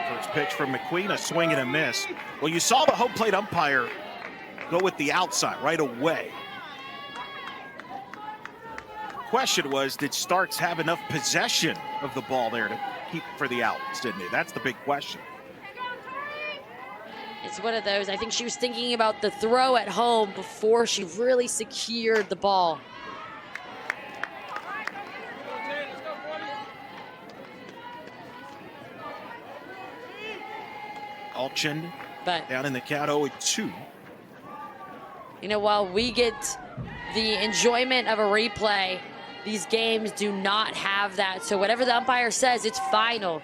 First pitch from McQueen, a swing and a miss. Well, you saw the home plate umpire go with the outside right away. Question was, did Starks have enough possession of the ball there to keep for the out, Sydney? That's the big question. It's one of those. I think she was thinking about the throw at home before she really secured the ball. Alchin down in the count 0-2. You know, while we get the enjoyment of a replay, these games do not have that. So whatever the umpire says, it's final.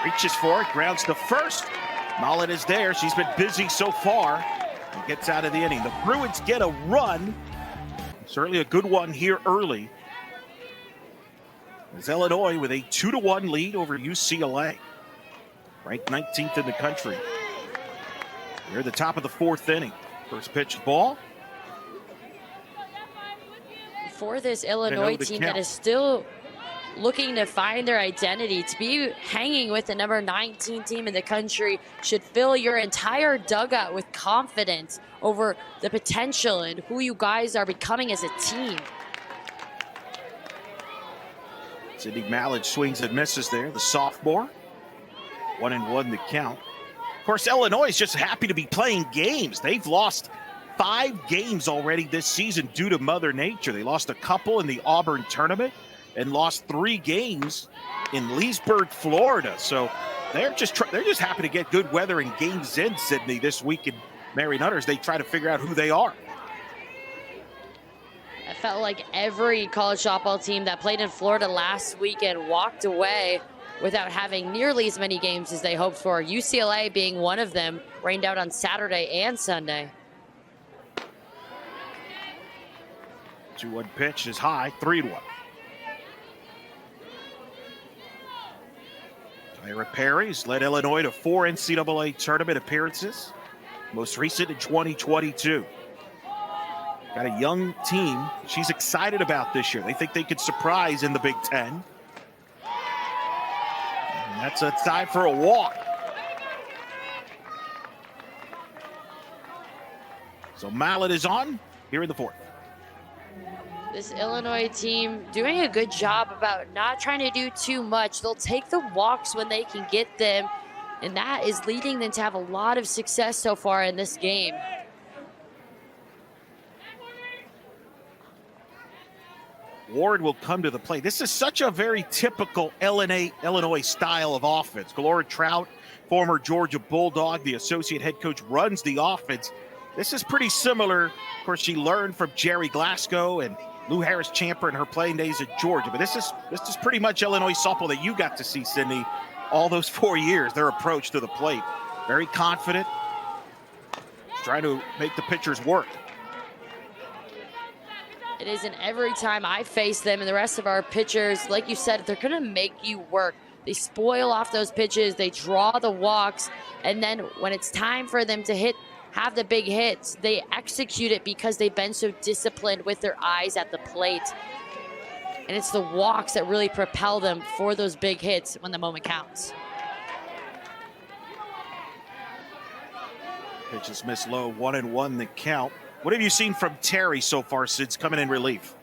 Reaches for it, grounds to first. Mullet is there. She's been busy so far. And gets out of the inning. The Bruins get a run. Certainly a good one here early. As Illinois with a 2-1 lead over UCLA. Ranked 19th in the country. We're at the top of the fourth inning. First pitch ball. For this Illinois team that is still looking to find their identity, to be hanging with the number 19 team in the country should fill your entire dugout with confidence over the potential and who you guys are becoming as a team. Sydney Mallett swings and misses there, the sophomore. 1-1 the count. Of course, Illinois is just happy to be playing games. They've lost 5 games already this season due to Mother Nature. They lost a couple in the Auburn tournament and lost 3 games in Leesburg, Florida. So they're just happy to get good weather and games in Sydney this week in Mary Nutters. They try to figure out who they are. I felt like every college softball team that played in Florida last weekend walked away without having nearly as many games as they hoped for. UCLA being one of them, rained out on Saturday and Sunday. 2-1 pitch is high, 3-1. Tyra Perry's led Illinois to 4 NCAA tournament appearances, most recent in 2022. Got a young team she's excited about this year. They think they could surprise in the Big Ten. And that's a tie for a walk. So Mallett is on here in the fourth. This Illinois team doing a good job about not trying to do too much. They'll take the walks when they can get them, and that is leading them to have a lot of success so far in this game. Ward will come to the plate. This is such a very typical Illinois style of offense. Galora Trout, former Georgia Bulldog, the associate head coach, runs the offense. This is pretty similar. Of course, she learned from Jerry Glasgow and Lou Harris-Champer in her playing days at Georgia. But this is pretty much Illinois softball that you got to see, Sydney, all those 4 years, their approach to the plate. Very confident, trying to make the pitchers work. It isn't every time I face them, and the rest of our pitchers, like you said, they're going to make you work. They spoil off those pitches, they draw the walks, and then when it's time for them to have the big hits, they execute it because they've been so disciplined with their eyes at the plate. And it's the walks that really propel them for those big hits when the moment counts. Pitches miss low, 1-1 the count. What have you seen from Terry so far since coming in relief?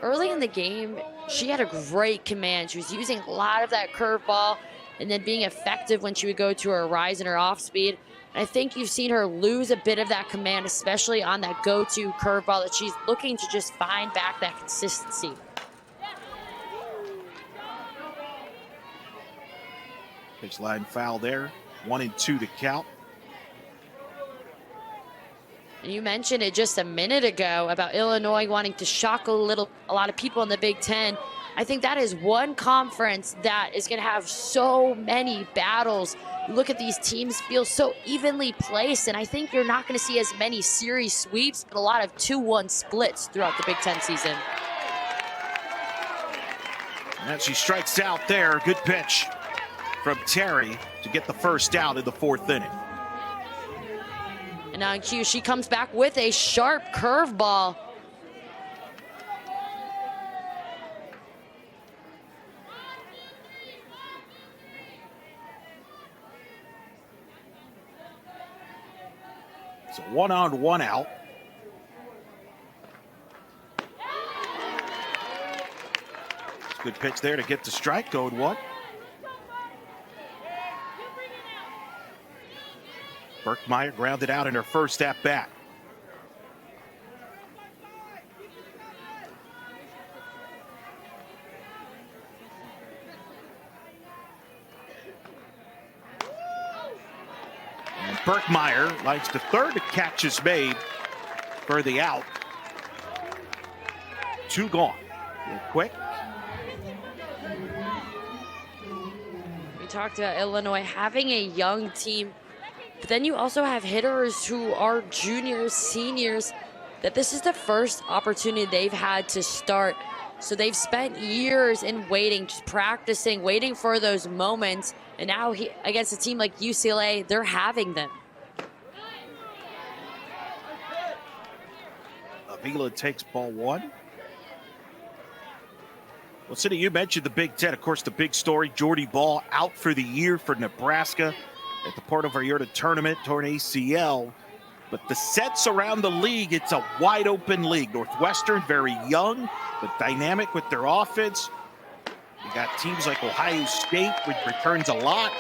Early in the game, she had a great command. She was using a lot of that curveball and then being effective when she would go to her rise and her off speed. And I think you've seen her lose a bit of that command, especially on that go-to curveball that she's looking to just find back that consistency. Baseline foul there. 1-2 to count. You mentioned it just a minute ago about Illinois wanting to shock a lot of people in the Big Ten. I think that is one conference that is going to have so many battles. You look at these teams feel so evenly placed, and I think you're not going to see as many series sweeps, but a lot of 2-1 splits throughout the Big Ten season. And she strikes out there. Good pitch from Terry to get the first out in the fourth inning. And on cue, she comes back with a sharp curveball. It's a 1-on, 1-out. Good pitch there to get the strike. 0-1. Berkmeyer grounded out in her first at bat. And Berkmeyer likes to third. The catch is made for the out. 2 gone. Real quick. We talked about Illinois having a young team. But then you also have hitters who are juniors, seniors, that this is the first opportunity they've had to start. So they've spent years in waiting, just practicing, waiting for those moments. And now against a team like UCLA, they're having them. Avila takes ball 1. Well, Cindy, you mentioned the Big Ten. Of course, the big story, Jordy Ball out for the year for Nebraska at the part of our year to tournament, torn ACL. But the sets around the league, it's a wide open league. Northwestern, very young, but dynamic with their offense. You got teams like Ohio State, which returns a lot.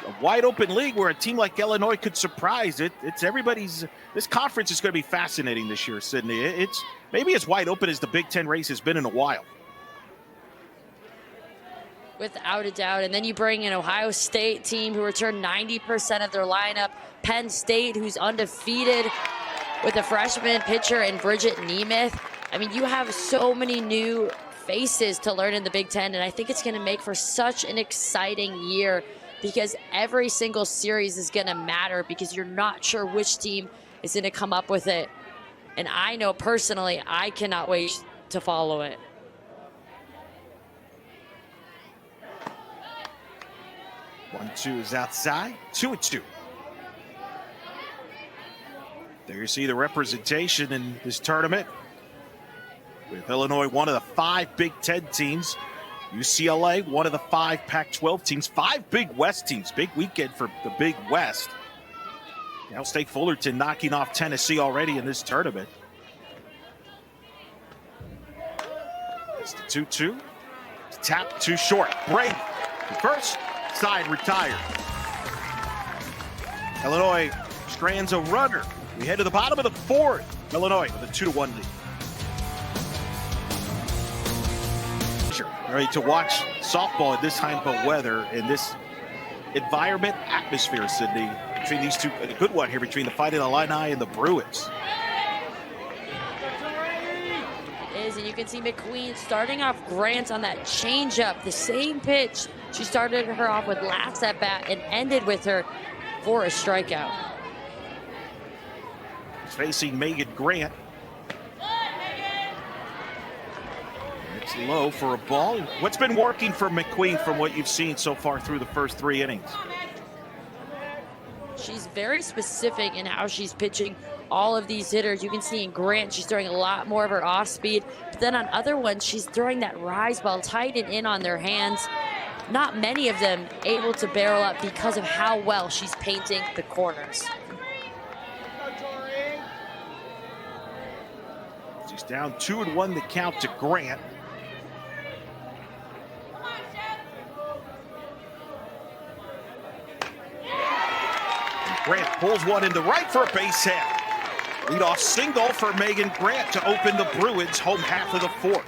A wide open league where a team like Illinois could surprise it. It's everybody's. This conference is going to be fascinating this year, Sydney. It's maybe as wide open as the Big Ten race has been in a while. Without a doubt. And then you bring an Ohio State team who returned 90% of their lineup. Penn State, who's undefeated with a freshman pitcher in Bridget Nemeth. I mean, you have so many new faces to learn in the Big Ten, and I think it's going to make for such an exciting year because every single series is going to matter because you're not sure which team is going to come up with it. And I know personally, I cannot wait to follow it. 1-2 is outside. 2-2. There you see the representation in this tournament. With Illinois, one of the 5 Big Ten teams. UCLA, one of the 5 Pac-12 teams. 5 Big West teams. Big weekend for the Big West. Cal State Fullerton knocking off Tennessee already in this tournament. It's the 2-2. Tap too short. Brady, the first. Side retired. Illinois strands a runner. We head to the bottom of the 4th. Illinois with a 2-1 lead. Ready to watch softball in this type of weather, in this environment, atmosphere, Sydney, between these two. A good one here between the Fighting Illini and the Bruins. It is, and you can see McQueen starting off Grant on that changeup, the same pitch she started her off with last at bat and ended with her for a strikeout. Facing Megan Grant. It's low for a ball. What's been working for McQueen from what you've seen so far through the first 3 innings? She's very specific in how she's pitching all of these hitters. You can see in Grant, she's throwing a lot more of her off speed. But then on other ones, she's throwing that rise ball tight and in on their hands. Not many of them able to barrel up because of how well she's painting the corners. She's down 2-1 the count to Grant. And Grant pulls one into right for a base hit. Leadoff single for Megan Grant to open the Bruins home half of the 4th.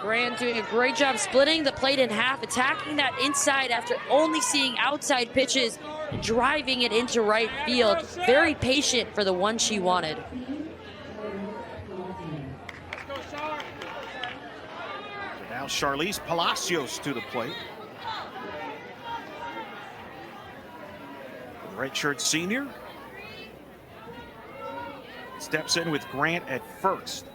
Grant doing a great job splitting the plate in half, attacking that inside after only seeing outside pitches, driving it into right field. Very patient for the one she wanted. Now Charlize Palacios to the plate. Redshirt senior steps in with Grant at first.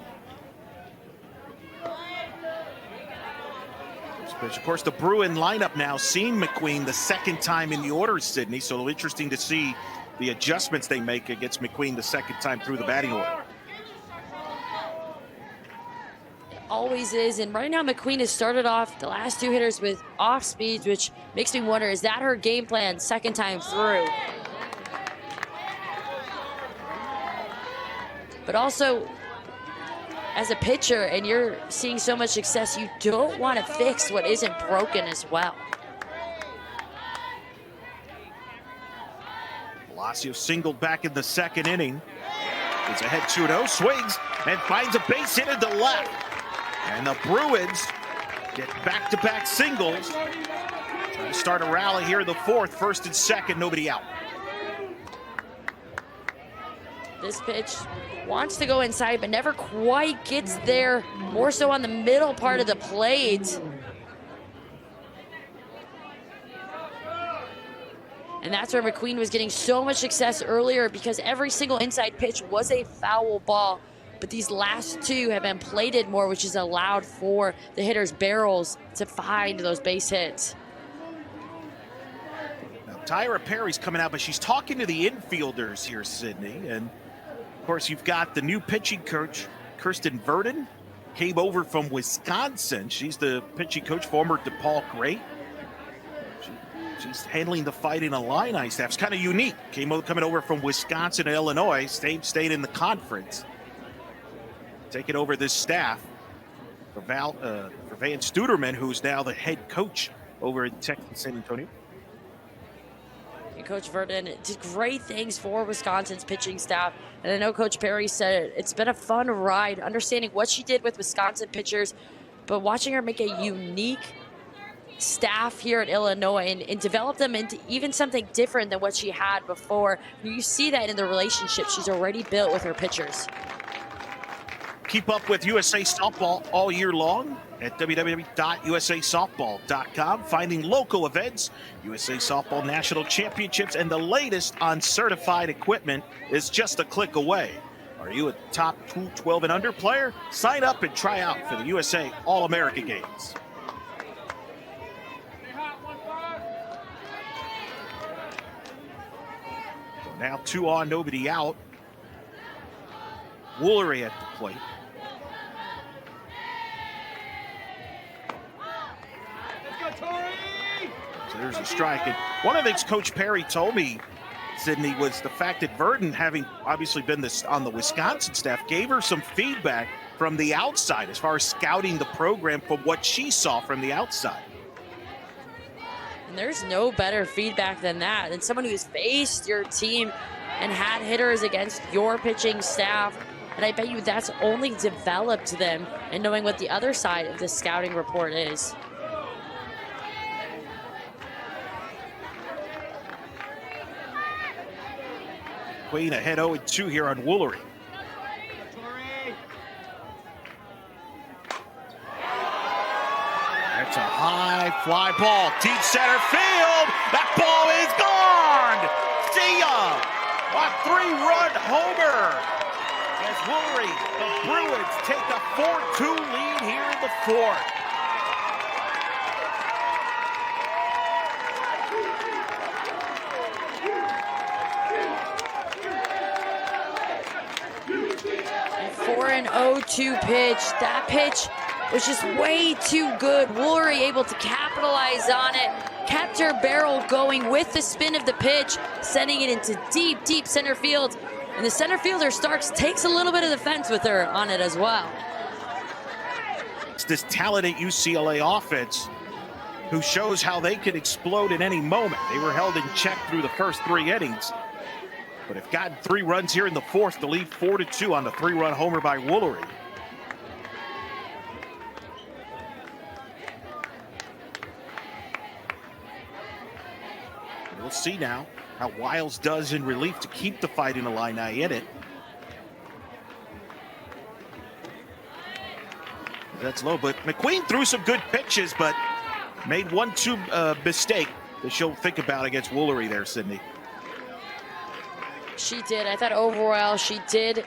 Of course, the Bruin lineup now seeing McQueen the second time in the order, Sydney. So interesting to see the adjustments they make against McQueen the second time through the batting order. It always is. And right now, McQueen has started off the last two hitters with off speeds, which makes me wonder, is that her game plan second time through? But also, as a pitcher and you're seeing so much success, you don't want to fix what isn't broken as well. Palacios singled back in the second inning. It's ahead 2-0, swings and finds a base hit into left. And the Bruins get back-to-back singles. Trying to start a rally here in the fourth, first and second, nobody out. This pitch wants to go inside, but never quite gets there, more so on the middle part of the plate. And that's where McQueen was getting so much success earlier, because every single inside pitch was a foul ball. But these last two have been plated more, which has allowed for the hitters' barrels to find those base hits. Now, Tyra Perry's coming out, but she's talking to the infielders here, Sydney. And of course, you've got the new pitching coach, Kirsten Verdon, came over from Wisconsin. She's the pitching coach, former DePaul great. She's handling the Fighting Illini staff. It's kind of unique. Coming over from Wisconsin to Illinois, stayed in the conference. Taking over this staff for Van Studerman, who's now the head coach over in Texas San Antonio. And Coach Verdon did great things for Wisconsin's pitching staff. And I know Coach Perry said it's been a fun ride, understanding what she did with Wisconsin pitchers, but watching her make a unique staff here at Illinois and develop them into even something different than what she had before. You see that in the relationship she's already built with her pitchers. Keep up with USA Softball all year long at www.usasoftball.com. Finding local events, USA Softball National Championships, and the latest on certified equipment is just a click away. Are you a top 12 and under player? Sign up and try out for the USA All-America Games. So now 2 on, nobody out. Woolery at the plate. So there's a strike. And one of the things Coach Perry told me, Sydney, was the fact that Verdon, having obviously been on the Wisconsin staff, gave her some feedback from the outside as far as scouting the program from what she saw from the outside. And there's no better feedback than that, than someone who's faced your team and had hitters against your pitching staff. And I bet you that's only developed them in knowing what the other side of the scouting report is. Queen ahead 0-2 here on Woolery. That's a high fly ball, deep center field. That ball is gone. See ya. A 3-run homer. As Woolery, the Bruins take a 4-2 lead here in the fourth. An 0-2 pitch. That pitch was just way too good. Woolery able to capitalize on it, kept her barrel going with the spin of the pitch, sending it into deep, deep center field. And the center fielder, Starks, takes a little bit of the fence with her on it as well. It's this talented UCLA offense who shows how they could explode at any moment. They were held in check through the first 3 innings. But have gotten 3 runs here in the fourth to lead 4-2 on the 3-run homer by Woolery. see now how Wiles does in relief to keep the Fighting Illini in it. That's low, but McQueen threw some good pitches, but made 1-2 mistake that she'll think about against Woolery there, Sydney. She did. I thought overall she did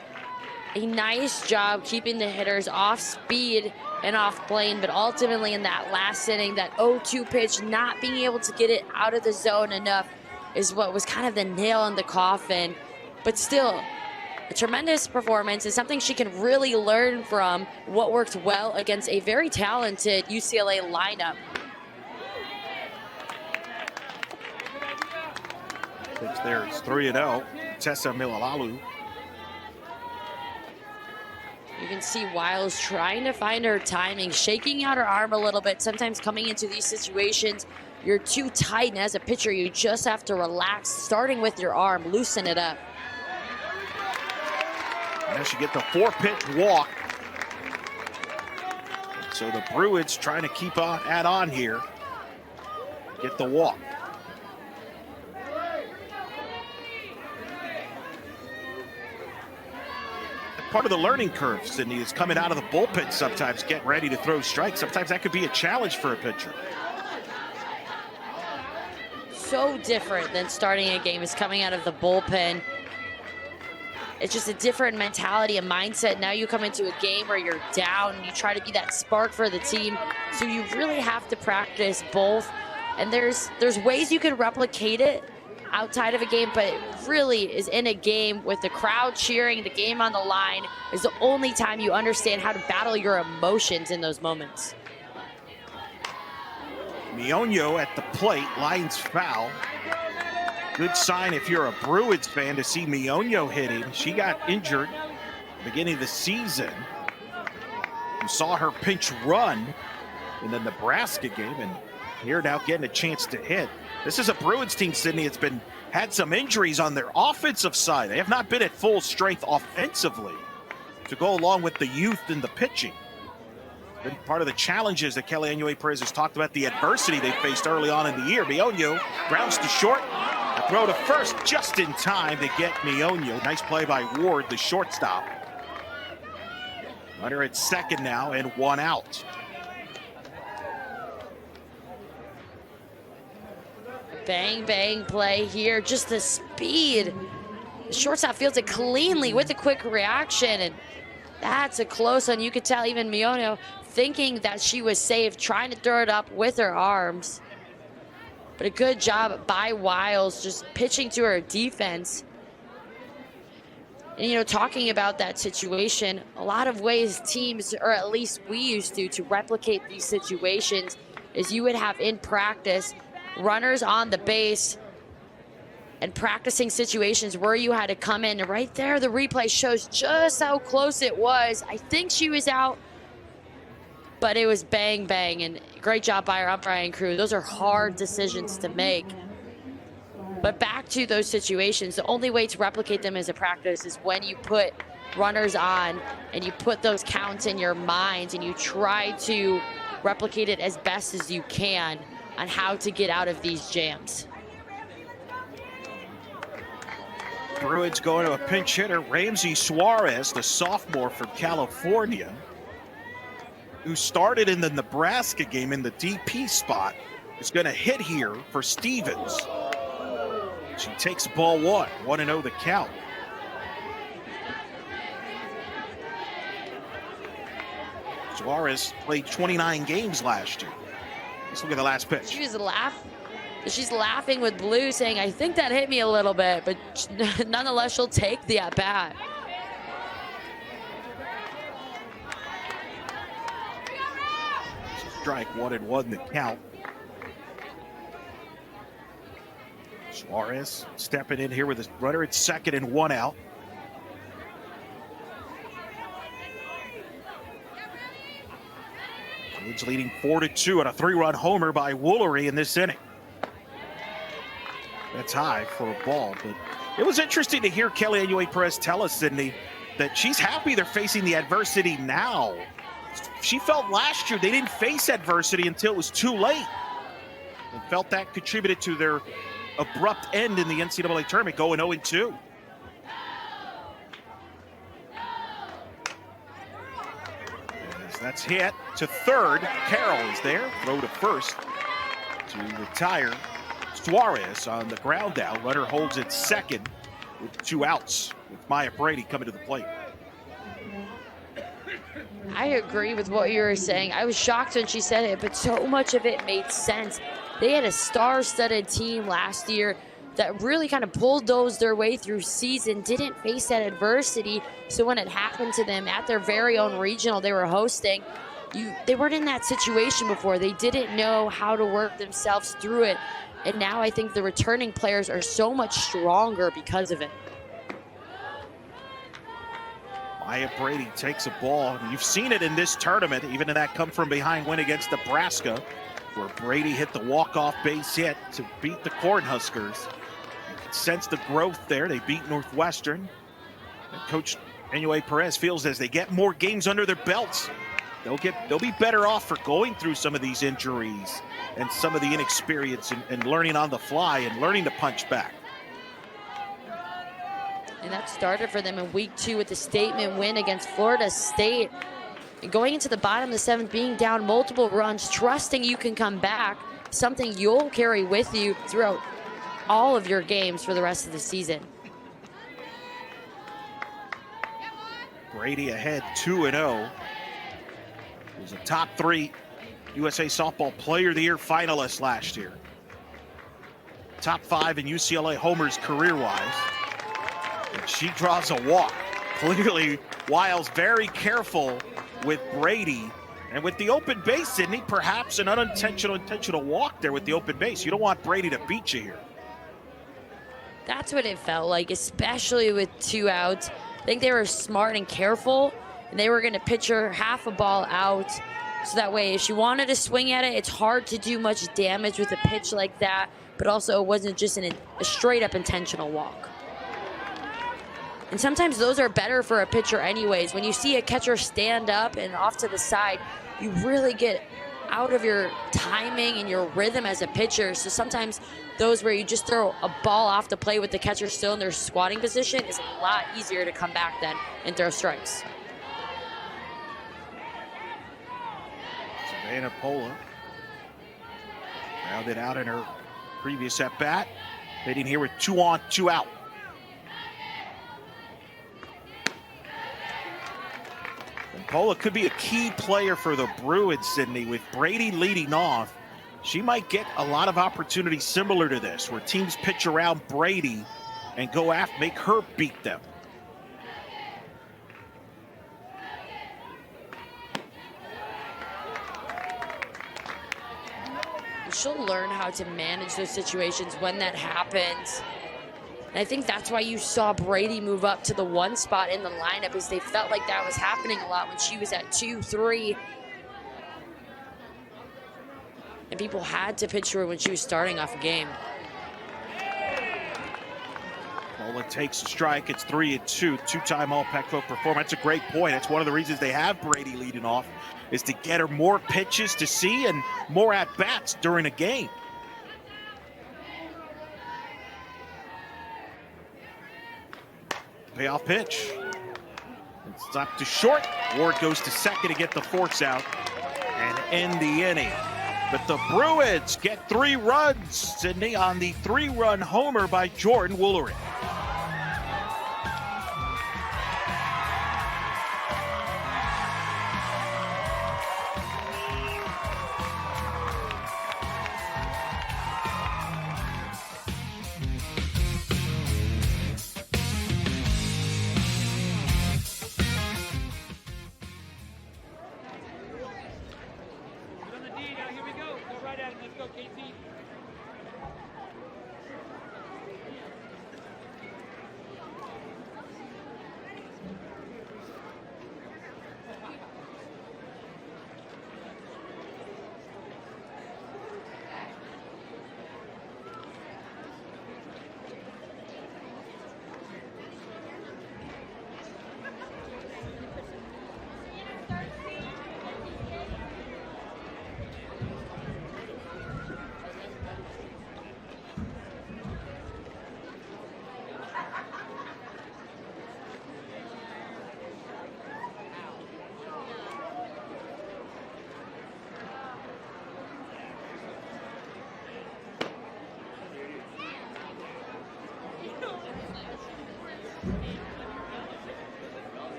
a nice job keeping the hitters off speed and off plane, but ultimately in that last inning, that 0-2 pitch, not being able to get it out of the zone enough is what was kind of the nail in the coffin. But still, a tremendous performance is something she can really learn from, what worked well against a very talented UCLA lineup. Pitch there, it's 3-0. Tessa Milalalu. You can see Wiles trying to find her timing, shaking out her arm a little bit. Sometimes coming into these situations, you're too tight, and as a pitcher, you just have to relax, starting with your arm, loosen it up. Now she get the 4-pitch walk. So the Bruins trying to keep on add on here. Get the walk. Part of the learning curve, Sydney, is coming out of the bullpen sometimes, get ready to throw strikes. Sometimes that could be a challenge for a pitcher. So different than starting a game is coming out of the bullpen. It's just a different mentality and mindset. Now you come into a game where you're down and you try to be that spark for the team. So you really have to practice both. And there's ways you can replicate it outside of a game, but it really is in a game with the crowd cheering, the game on the line, is the only time you understand how to battle your emotions in those moments. Mionyo at the plate, lines foul. Good sign if you're a Bruins fan to see Mionyo hitting. She got injured at the beginning of the season. You saw her pinch run in the Nebraska game, and here now getting a chance to hit. This is a Bruins team, Sydney. It's had some injuries on their offensive side. They have not been at full strength offensively to go along with the youth and the pitching. Been part of the challenges that Kelly Anue-Perez has talked about, the adversity they faced early on in the year. Mionyo grounds to short. A throw to first just in time to get Mionyo. Nice play by Ward, the shortstop. Runner at second now and one out. Bang, bang play here. Just the speed. The shortstop fields it cleanly with a quick reaction. And that's a close one. You could tell even Mionyo thinking that she was safe, trying to throw it up with her arms. But a good job by Wiles just pitching to her defense. And, talking about that situation, a lot of ways teams, or at least we used to replicate these situations is you would have in practice runners on the base and practicing situations where you had to come in. And right there, the replay shows just how close it was. I think she was out, but it was bang, bang. And great job by our umpiring crew. Those are hard decisions to make. But back to those situations, the only way to replicate them as a practice is when you put runners on and you put those counts in your mind and you try to replicate it as best as you can on how to get out of these jams. Bruins going to a pinch hitter, Ramsey Suarez, the sophomore from California, who started in the Nebraska game in the DP spot, is going to hit here for Stevens. She takes ball one, 1-0 the count. Suarez played 29 games last year. Let's look at the last pitch. She's laughing with Blue, saying, I think that hit me a little bit, but nonetheless, she'll take the at-bat. Strike, 1-1 the count. Suarez stepping in here with his runner at second and one out. Bruins leading 4-2 on a 3-run homer by Woolery in this inning. That's high for a ball, but it was interesting to hear Kelly Anue-Perez tell us, Sydney, that she's happy they're facing the adversity now. She felt last year they didn't face adversity until it was too late, and felt that contributed to their abrupt end in the NCAA tournament, going 0-2. As that's hit to third. Carroll is there. Throw to first to retire Suarez on the ground out. Runner holds it second with 2 outs, with Maya Brady coming to the plate. I agree with what you were saying. I was shocked when she said it, but so much of it made sense. They had a star-studded team last year that really kind of bulldozed their way through season, didn't face that adversity. So when it happened to them at their very own regional they were hosting, they weren't in that situation before. They didn't know how to work themselves through it. And now I think the returning players are so much stronger because of it. Maya Brady takes a ball. You've seen it in this tournament, even in that come-from-behind win against Nebraska, where Brady hit the walk-off base hit to beat the Cornhuskers. You can sense the growth there. They beat Northwestern. And Coach Enue Perez feels as they get more games under their belts, they'll be better off for going through some of these injuries and some of the inexperience and learning on the fly and learning to punch back. And that started for them in week 2 with the statement win against Florida State. And going into the bottom of the 7th, being down multiple runs, trusting you can come back, something you'll carry with you throughout all of your games for the rest of the season. Brady ahead 2-0. He was a top 3 USA Softball Player of the Year finalist last year. Top 5 in UCLA homers career-wise. And she draws a walk. Clearly, Wiles very careful with Brady. And with the open base, Sydney, perhaps an intentional walk there with the open base. You don't want Brady to beat you here. That's what it felt like, especially with 2 outs. I think they were smart and careful, and they were going to pitch her half a ball out. So that way, if she wanted to swing at it, it's hard to do much damage with a pitch like that. But also, it wasn't just a straight-up intentional walk. And sometimes those are better for a pitcher anyways. When you see a catcher stand up and off to the side, you really get out of your timing and your rhythm as a pitcher. So sometimes those where you just throw a ball off the plate with the catcher still in their squatting position is a lot easier to come back then and throw strikes. Savannah Pola rounded out in her previous at-bat. Hitting here with 2 on, 2 out. Pola could be a key player for the Bruins, Sydney. With Brady leading off, she might get a lot of opportunities similar to this, where teams pitch around Brady and go after, make her beat them. She'll learn how to manage those situations when that happens. And I think that's why you saw Brady move up to the 1 spot in the lineup, is they felt like that was happening a lot when she was at 2, 3. And people had to pitch her when she was starting off a game. Pola takes a strike. It's 3-2. 2-time All-Pac-12 performer. That's a great point. That's one of the reasons they have Brady leading off, is to get her more pitches to see and more at-bats during a game. Payoff pitch. It's up to short. Ward goes to second to get the force out and end the inning. But the Bruins get 3 runs, Sydney, on the 3-run homer by Jordan Woolery.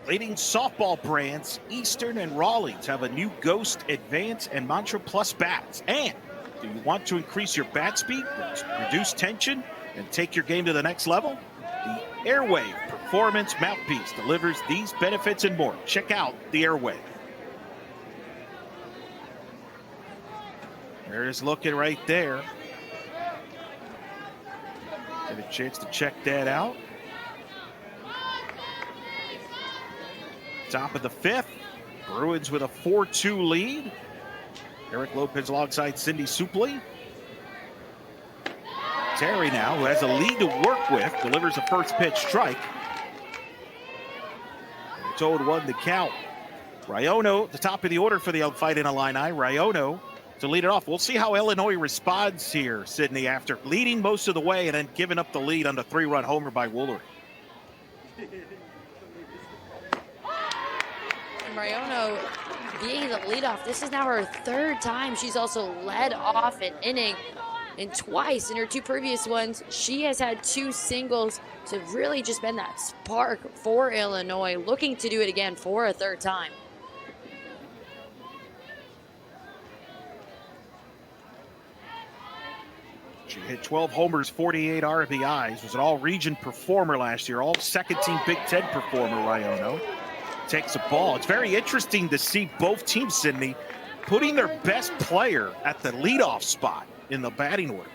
Leading softball brands, Eastern and Rawlings, have a new Ghost Advance and Mantra Plus bats. And do you want to increase your bat speed, reduce tension, and take your game to the next level? The Airwave Performance Mouthpiece delivers these benefits and more. Check out the Airwave. There it is, looking right there. Get a chance to check that out. Top of the fifth, Bruins with a 4-2 lead. Eric Lopez alongside Cindy Supley. Terry now, who has a lead to work with, delivers a first pitch strike. It's 0-1 the count. Raiono, the top of the order for the Fighting Illini. Raiono to lead it off. We'll see how Illinois responds here, Sydney, after leading most of the way and then giving up the lead on the 3-run homer by Woolery. Raiono being the leadoff, this is now her third time she's also led off an inning, and twice in her two previous ones she has had two singles. So really just been that spark for Illinois, looking to do it again for a third time. She hit 12 homers, 48 RBIs, was an all-region performer last year, all second-team Big Ten performer. Raiono takes a ball. It's very interesting to see both teams, Sydney, putting their best player at the leadoff spot in the batting order.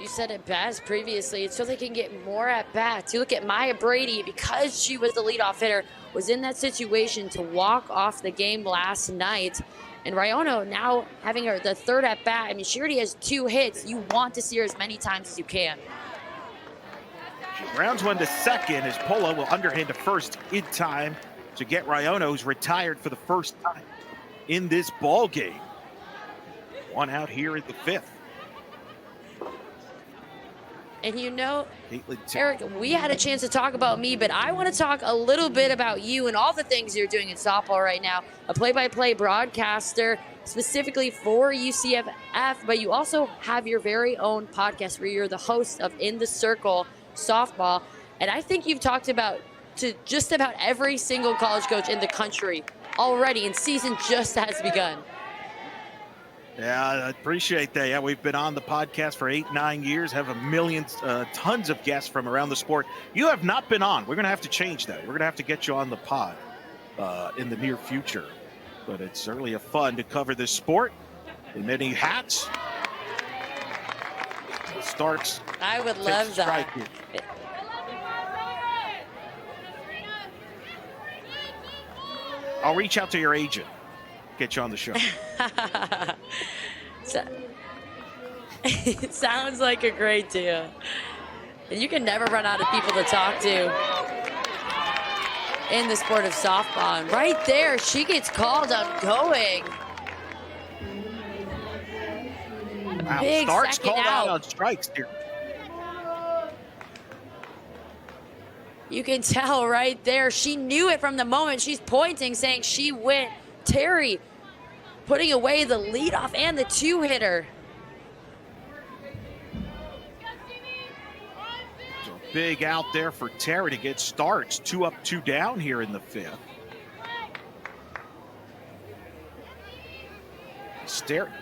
You said it best previously. It's so they can get more at bats. You look at Maya Brady, because she was the leadoff hitter, was in that situation to walk off the game last night. And Raiono now having her the third at bat. I mean, she already has 2 hits. You want to see her as many times as you can. She grounds one to second as Pola will underhand to first in time to get Raiono, who's retired for the first time in this ball game. One out here in the fifth. And you know, Eric, we had a chance to talk about me, but I want to talk a little bit about you and all the things you're doing in softball right now. A play-by-play broadcaster specifically for UCF, but you also have your very own podcast where you're the host of In the Circle Softball. And I think you've talked about to just about every single college coach in the country already, and season just has begun. Yeah, I appreciate that. Yeah, we've been on the podcast for 8-9 years, have a million, tons of guests from around the sport. You have not been on. We're going to have to change that. We're going to have to get you on the pod in the near future. But it's certainly a fun to cover this sport in many hats. Starks. I would love that. I'll reach out to your agent. Get you on the show. It sounds like a great deal. And you can never run out of people to talk to in the sport of softball. And right there, she gets called on going. Wow, Big Starks second called out on strikes here. You can tell right there. She knew it from the moment. She's pointing, saying she went. Terry putting away the leadoff and the 2-hitter. So big out there for Terry to get Starks. 2 up, 2 down here in the fifth.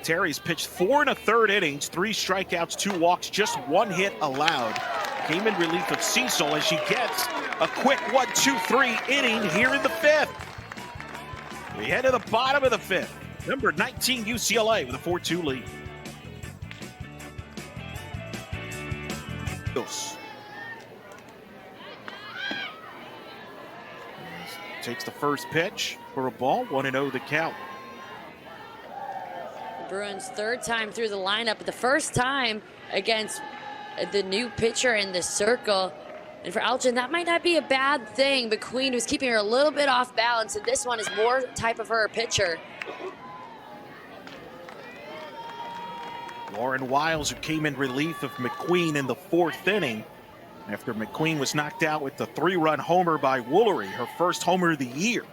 Terry's pitched 4 1/3 innings, 3 strikeouts, 2 walks, just 1 hit allowed. Came in relief of Cecil as she gets a quick 1-2-3 inning here in the fifth. We head to the bottom of the fifth. Number 19 UCLA with a 4-2 lead. Takes the first pitch for a ball, 1-0 the count. Bruins' third time through the lineup, but the first time against the new pitcher in the circle. And for Alchin, that might not be a bad thing, but Queen was keeping her a little bit off balance, and this one is more type of her pitcher. Lauren Wiles, who came in relief of McQueen in the 4th inning after McQueen was knocked out with the 3-run homer by Woolery, her first homer of the year.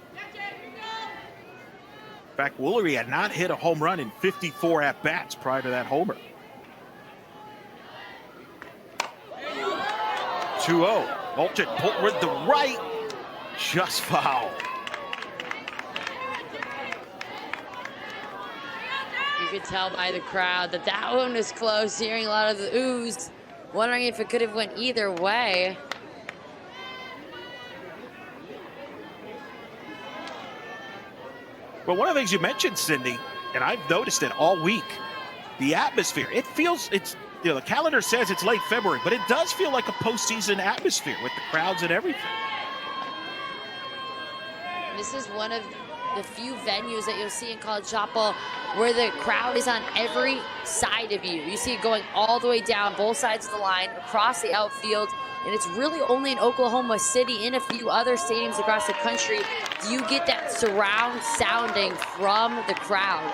In fact, Woolery had not hit a home run in 54 at-bats prior to that homer. 2-0. Bolton pulled with the right, just foul. You could tell by the crowd that that one was close, hearing a lot of the oohs, wondering if it could have went either way. But one of the things you mentioned, Cindy, and I've noticed it all week, the atmosphere. It feels, the calendar says it's late February, but it does feel like a postseason atmosphere with the crowds and everything. This is one of the few venues that you'll see in college softball where the crowd is on every side of you. You see it going all the way down both sides of the line, across the outfield, and it's really only in Oklahoma City and a few other stadiums across the country do you get that surround sounding from the crowd.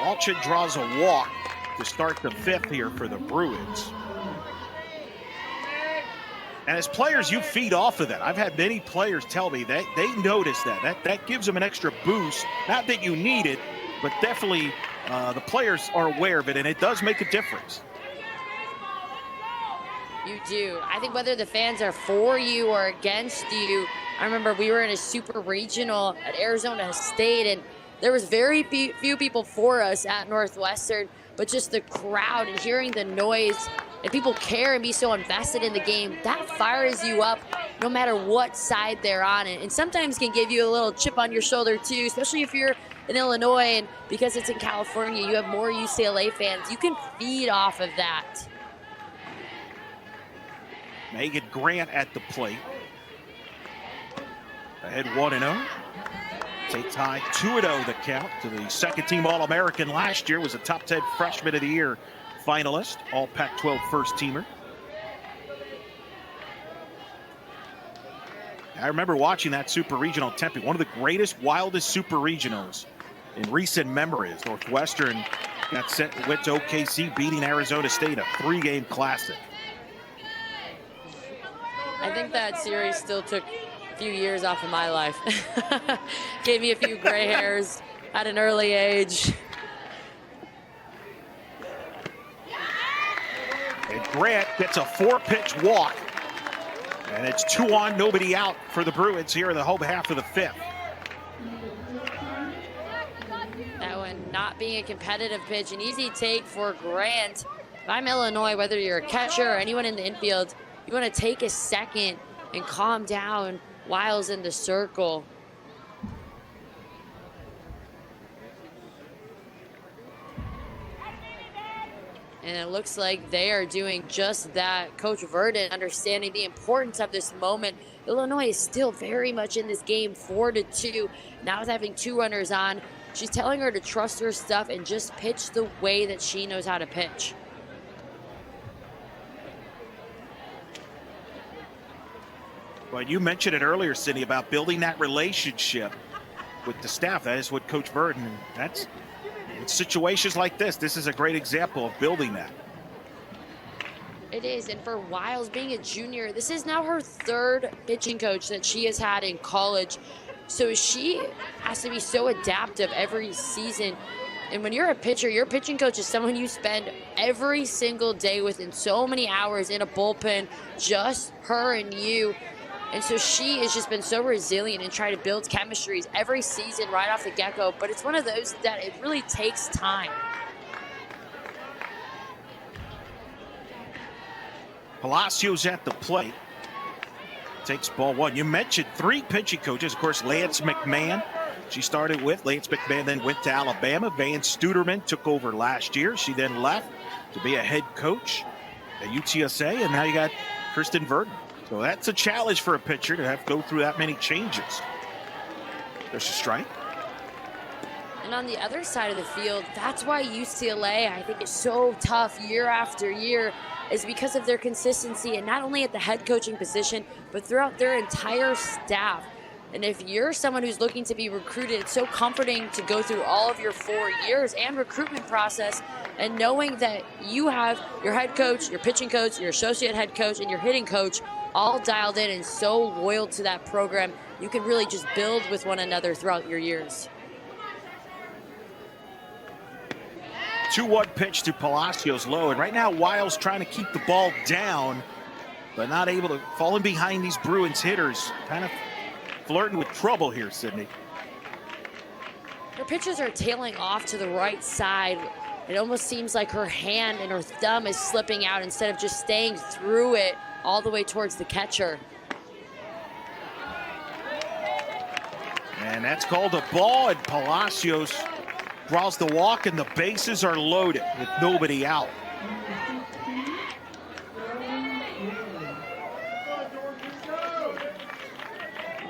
Alchin draws a walk to start the 5th here for the Bruins. And as players, you feed off of that. I've had many players tell me that they notice that gives them an extra boost. Not that you need it, but definitely the players are aware of it, and it does make a difference. You do. I think whether the fans are for you or against you, I remember we were in a super regional at Arizona State, and there was very few people for us at Northwestern, but just the crowd and hearing the noise and people care and be so invested in the game, that fires you up no matter what side they're on. And sometimes can give you a little chip on your shoulder too, especially if you're in Illinois, and because it's in California, you have more UCLA fans. You can feed off of that. Megan Grant at the plate. Ahead 1-0. Takes high 2-0 the count to the second-team All-American last year. Was a top 10 freshman of the year finalist, all Pac-12 first-teamer. I remember watching that super regional at Tempe, one of the greatest, wildest super regionals in recent memories. Northwestern went to OKC, beating Arizona State, a 3-game classic. I think that series still took a few years off of my life. Gave me a few gray hairs at an early age. And Grant gets a 4-pitch walk. And it's 2 on, nobody out for the Bruins here in the home half of the 5th. That one not being a competitive pitch, an easy take for Grant. If I'm Illinois, whether you're a catcher or anyone in the infield, you want to take a second and calm down Wiles in the circle. And it looks like they are doing just that. Coach Verdon understanding the importance of this moment. Illinois is still very much in this game, 4-2. Now with having 2 runners on, she's telling her to trust her stuff and just pitch the way that she knows how to pitch. Well, you mentioned it earlier, Cindy, about building that relationship with the staff. That is what Coach Verdon, that's in situations like this is a great example of building that. It is, and for Wiles being a junior, this is now her 3rd pitching coach that she has had in college. So she has to be so adaptive every season. And when you're a pitcher, your pitching coach is someone you spend every single day with in so many hours in a bullpen, just her and you. And so she has just been so resilient and trying to build chemistries every season right off the get-go. But it's one of those that it really takes time. Palacios at the plate. Takes ball 1. You mentioned 3 pitching coaches. Of course, Lance McMahon. She started with Lance McMahon, then went to Alabama. Van Studerman took over last year. She then left to be a head coach at UTSA. And now you got Kristen Verdon. So that's a challenge for a pitcher to have to go through that many changes. There's a strike. And on the other side of the field, that's why UCLA, I think, is so tough year after year, is because of their consistency, and not only at the head coaching position, but throughout their entire staff. And if you're someone who's looking to be recruited, it's so comforting to go through all of your 4 years and recruitment process and knowing that you have your head coach, your pitching coach, your associate head coach, and your hitting coach all dialed in and so loyal to that program. You can really just build with one another throughout your years. 2-1 pitch to Palacios low, and right now Wiles trying to keep the ball down, but not able to, falling behind these Bruins hitters, kind of flirting with trouble here, Sydney. Her pitches are tailing off to the right side. It almost seems like her hand and her thumb is slipping out instead of just staying through it all the way towards the catcher. And that's called a ball, and Palacios draws the walk, and the bases are loaded with nobody out.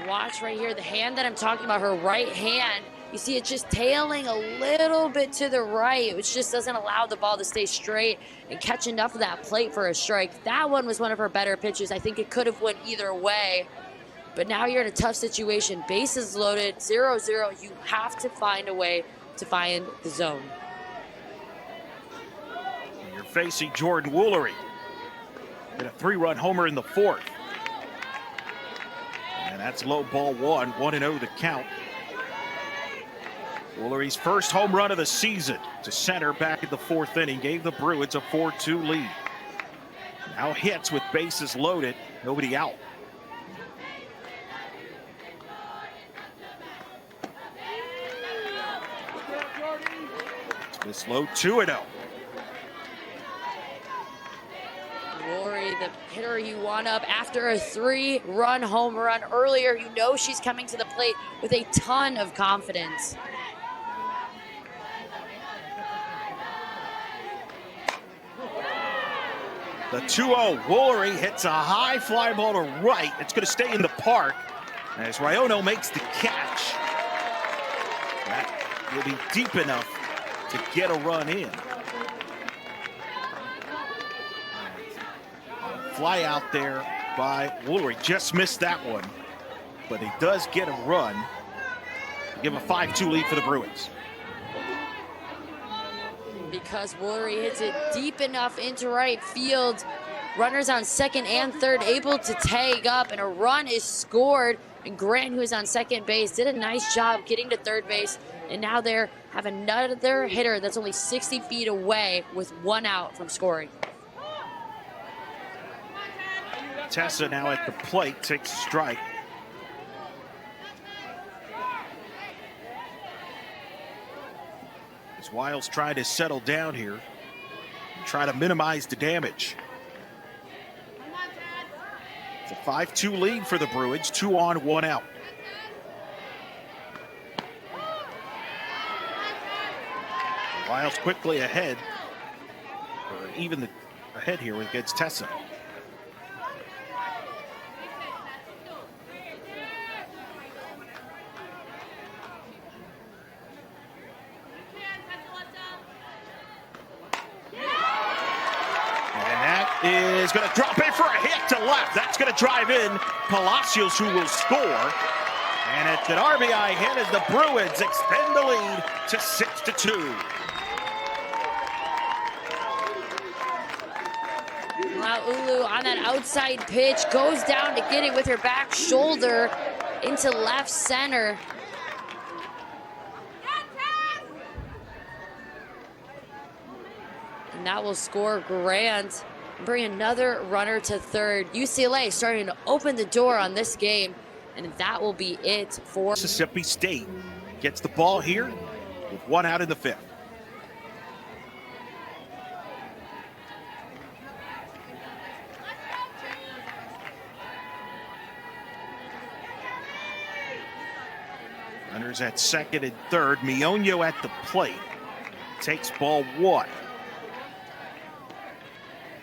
Watch right here, the hand that I'm talking about, her right hand, you see it just tailing a little bit to the right, which just doesn't allow the ball to stay straight and catch enough of that plate for a strike. That one was one of her better pitches. I think it could have went either way, but now you're in a tough situation. Bases loaded, 0-0. You have to find a way to find the zone. You're facing Jordan Woolery. Hit a 3-run homer in the 4th. And that's low ball 1-0 the count. Woolery's first home run of the season to center back in the 4th inning gave the Bruins a 4-2 lead. Now hits with bases loaded, nobody out. This low 2-0. Woolery, the hitter you want up after a 3-run home run earlier. You know she's coming to the plate with a ton of confidence. The 2-0, Woolery hits a high fly ball to right. It's going to stay in the park as Raiono makes the catch. That will be deep enough to get a run in. Fly out there by Woolery. Just missed that one, but he does get a run. Give a 5-2 lead for the Bruins. Because Woolery hits it deep enough into right field. Runners on second and third able to tag up, and a run is scored. And Grant, who is on second base, did a nice job getting to third base. And now they have another hitter that's only 60 feet away with 1 out from scoring. Tessa now at the plate, takes a strike. As Wiles trying to settle down here, try to minimize the damage. It's a 5-2 lead for the Bruins, 2 on, 1 out. Wiles quickly ahead, or even ahead here against Tessa. Is going to drop in for a hit to left. That's going to drive in Palacios, who will score. And it's an RBI hit as the Bruins extend the lead to 6-2. Ulu on that outside pitch goes down to get it with her back shoulder into left center. And that will score Grant. Bring another runner to third. UCLA starting to open the door on this game, and that will be it for Mississippi State. Gets the ball here with 1 out in the 5th. Runners at second and third. Mionio at the plate. Takes ball 1.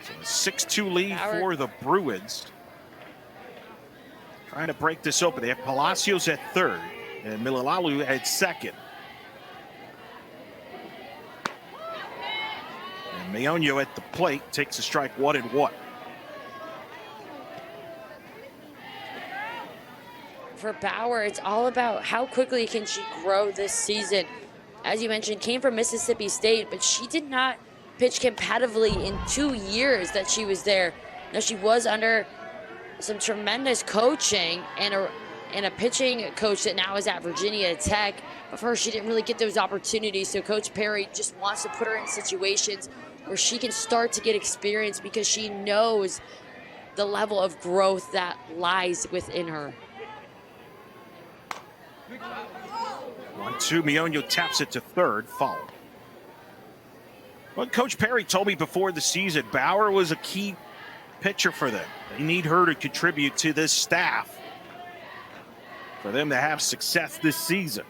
So a 6-2 lead for the Bruins. Trying to break this open. They have Palacios at third and Mililalu at second. And Mionio at the plate takes a strike 1-1. for Bauer, it's all about how quickly can she grow this season. As you mentioned, came from Mississippi State, but she did not pitch competitively in 2 years that she was there. Now, she was under some tremendous coaching and a pitching coach that now is at Virginia Tech. But for her, she didn't really get those opportunities. So Coach Perry just wants to put her in situations where she can start to get experience because she knows the level of growth that lies within her. 1-2, Miono taps it to third, foul. Well, Coach Perry told me before the season, Bauer was a key pitcher for them. They need her to contribute to this staff for them to have success this season.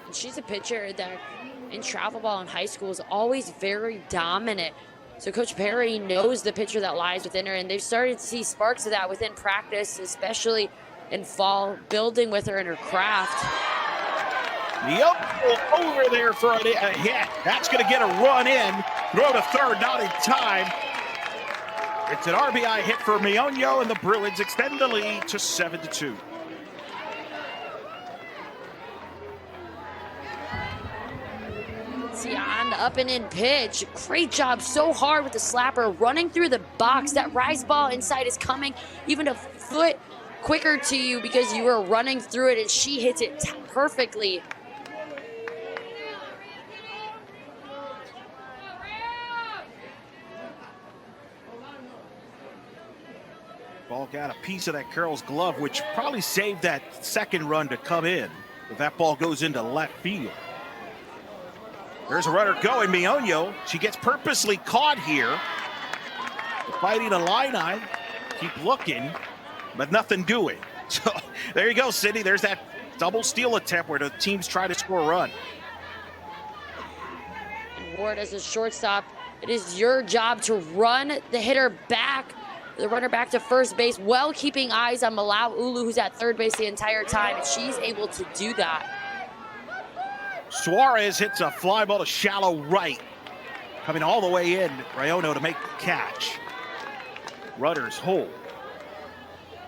And she's a pitcher that in travel ball in high school is always very dominant. So Coach Perry knows the pitcher that lies within her, and they've started to see sparks of that within practice, especially in fall, building with her in her craft. Yep, over there for a hit. That's going to get a run in. Throw to third, not in time. It's an RBI hit for Miono, and the Bruins extend the lead to 7-2. See, on the up and in pitch, great job, so hard with the slapper, running through the box. That rise ball inside is coming even a foot quicker to you because you were running through it, and she hits it perfectly. Ball got a piece of that Carroll's glove, which probably saved that second run to come in. But that ball goes into left field. There's a runner going, Miono. She gets purposely caught here. Fighting a line, keep looking, but nothing doing. So there you go, Sydney. There's that double steal attempt where the teams try to score a run. Ward as a shortstop, it is your job to run the hitter back, the runner back to first base, while keeping eyes on Malau Ulu, who's at third base the entire time, and she's able to do that. Suarez hits a fly ball to shallow right. Coming all the way in, Rayono to make the catch. Runners hold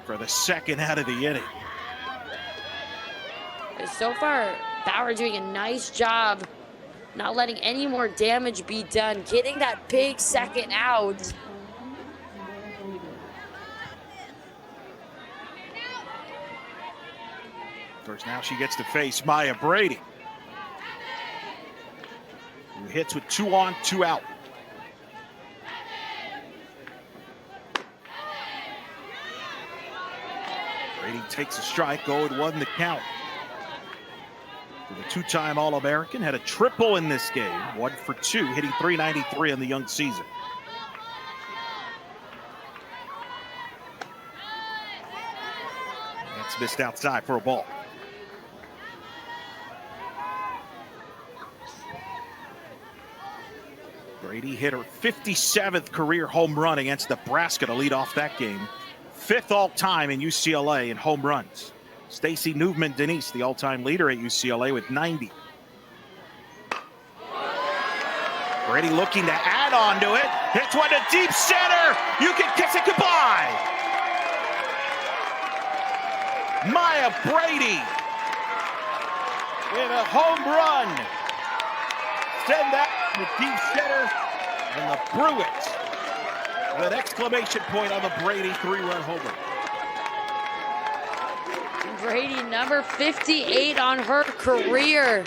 for the second out of the inning. So far, Bauer doing a nice job not letting any more damage be done, getting that big second out. Of course, now she gets to face Maya Brady, who hits with 2 on, 2 out. Brady takes a strike, 0-1 the count. The 2-time All-American had a triple in this game, 1 for 2, hitting .393 in the young season. That's missed outside for a ball. Brady hit her 57th career home run against Nebraska to lead off that game. 5th all-time in UCLA in home runs. Stacy Newman-Denise, the all-time leader at UCLA with 90. Brady looking to add on to it. Hits one to deep center. You can kiss it goodbye. Maya Brady with a home run. Send that to deep center. And the Bruins with an exclamation point on the Brady 3-run homer. Brady, number 58 on her career.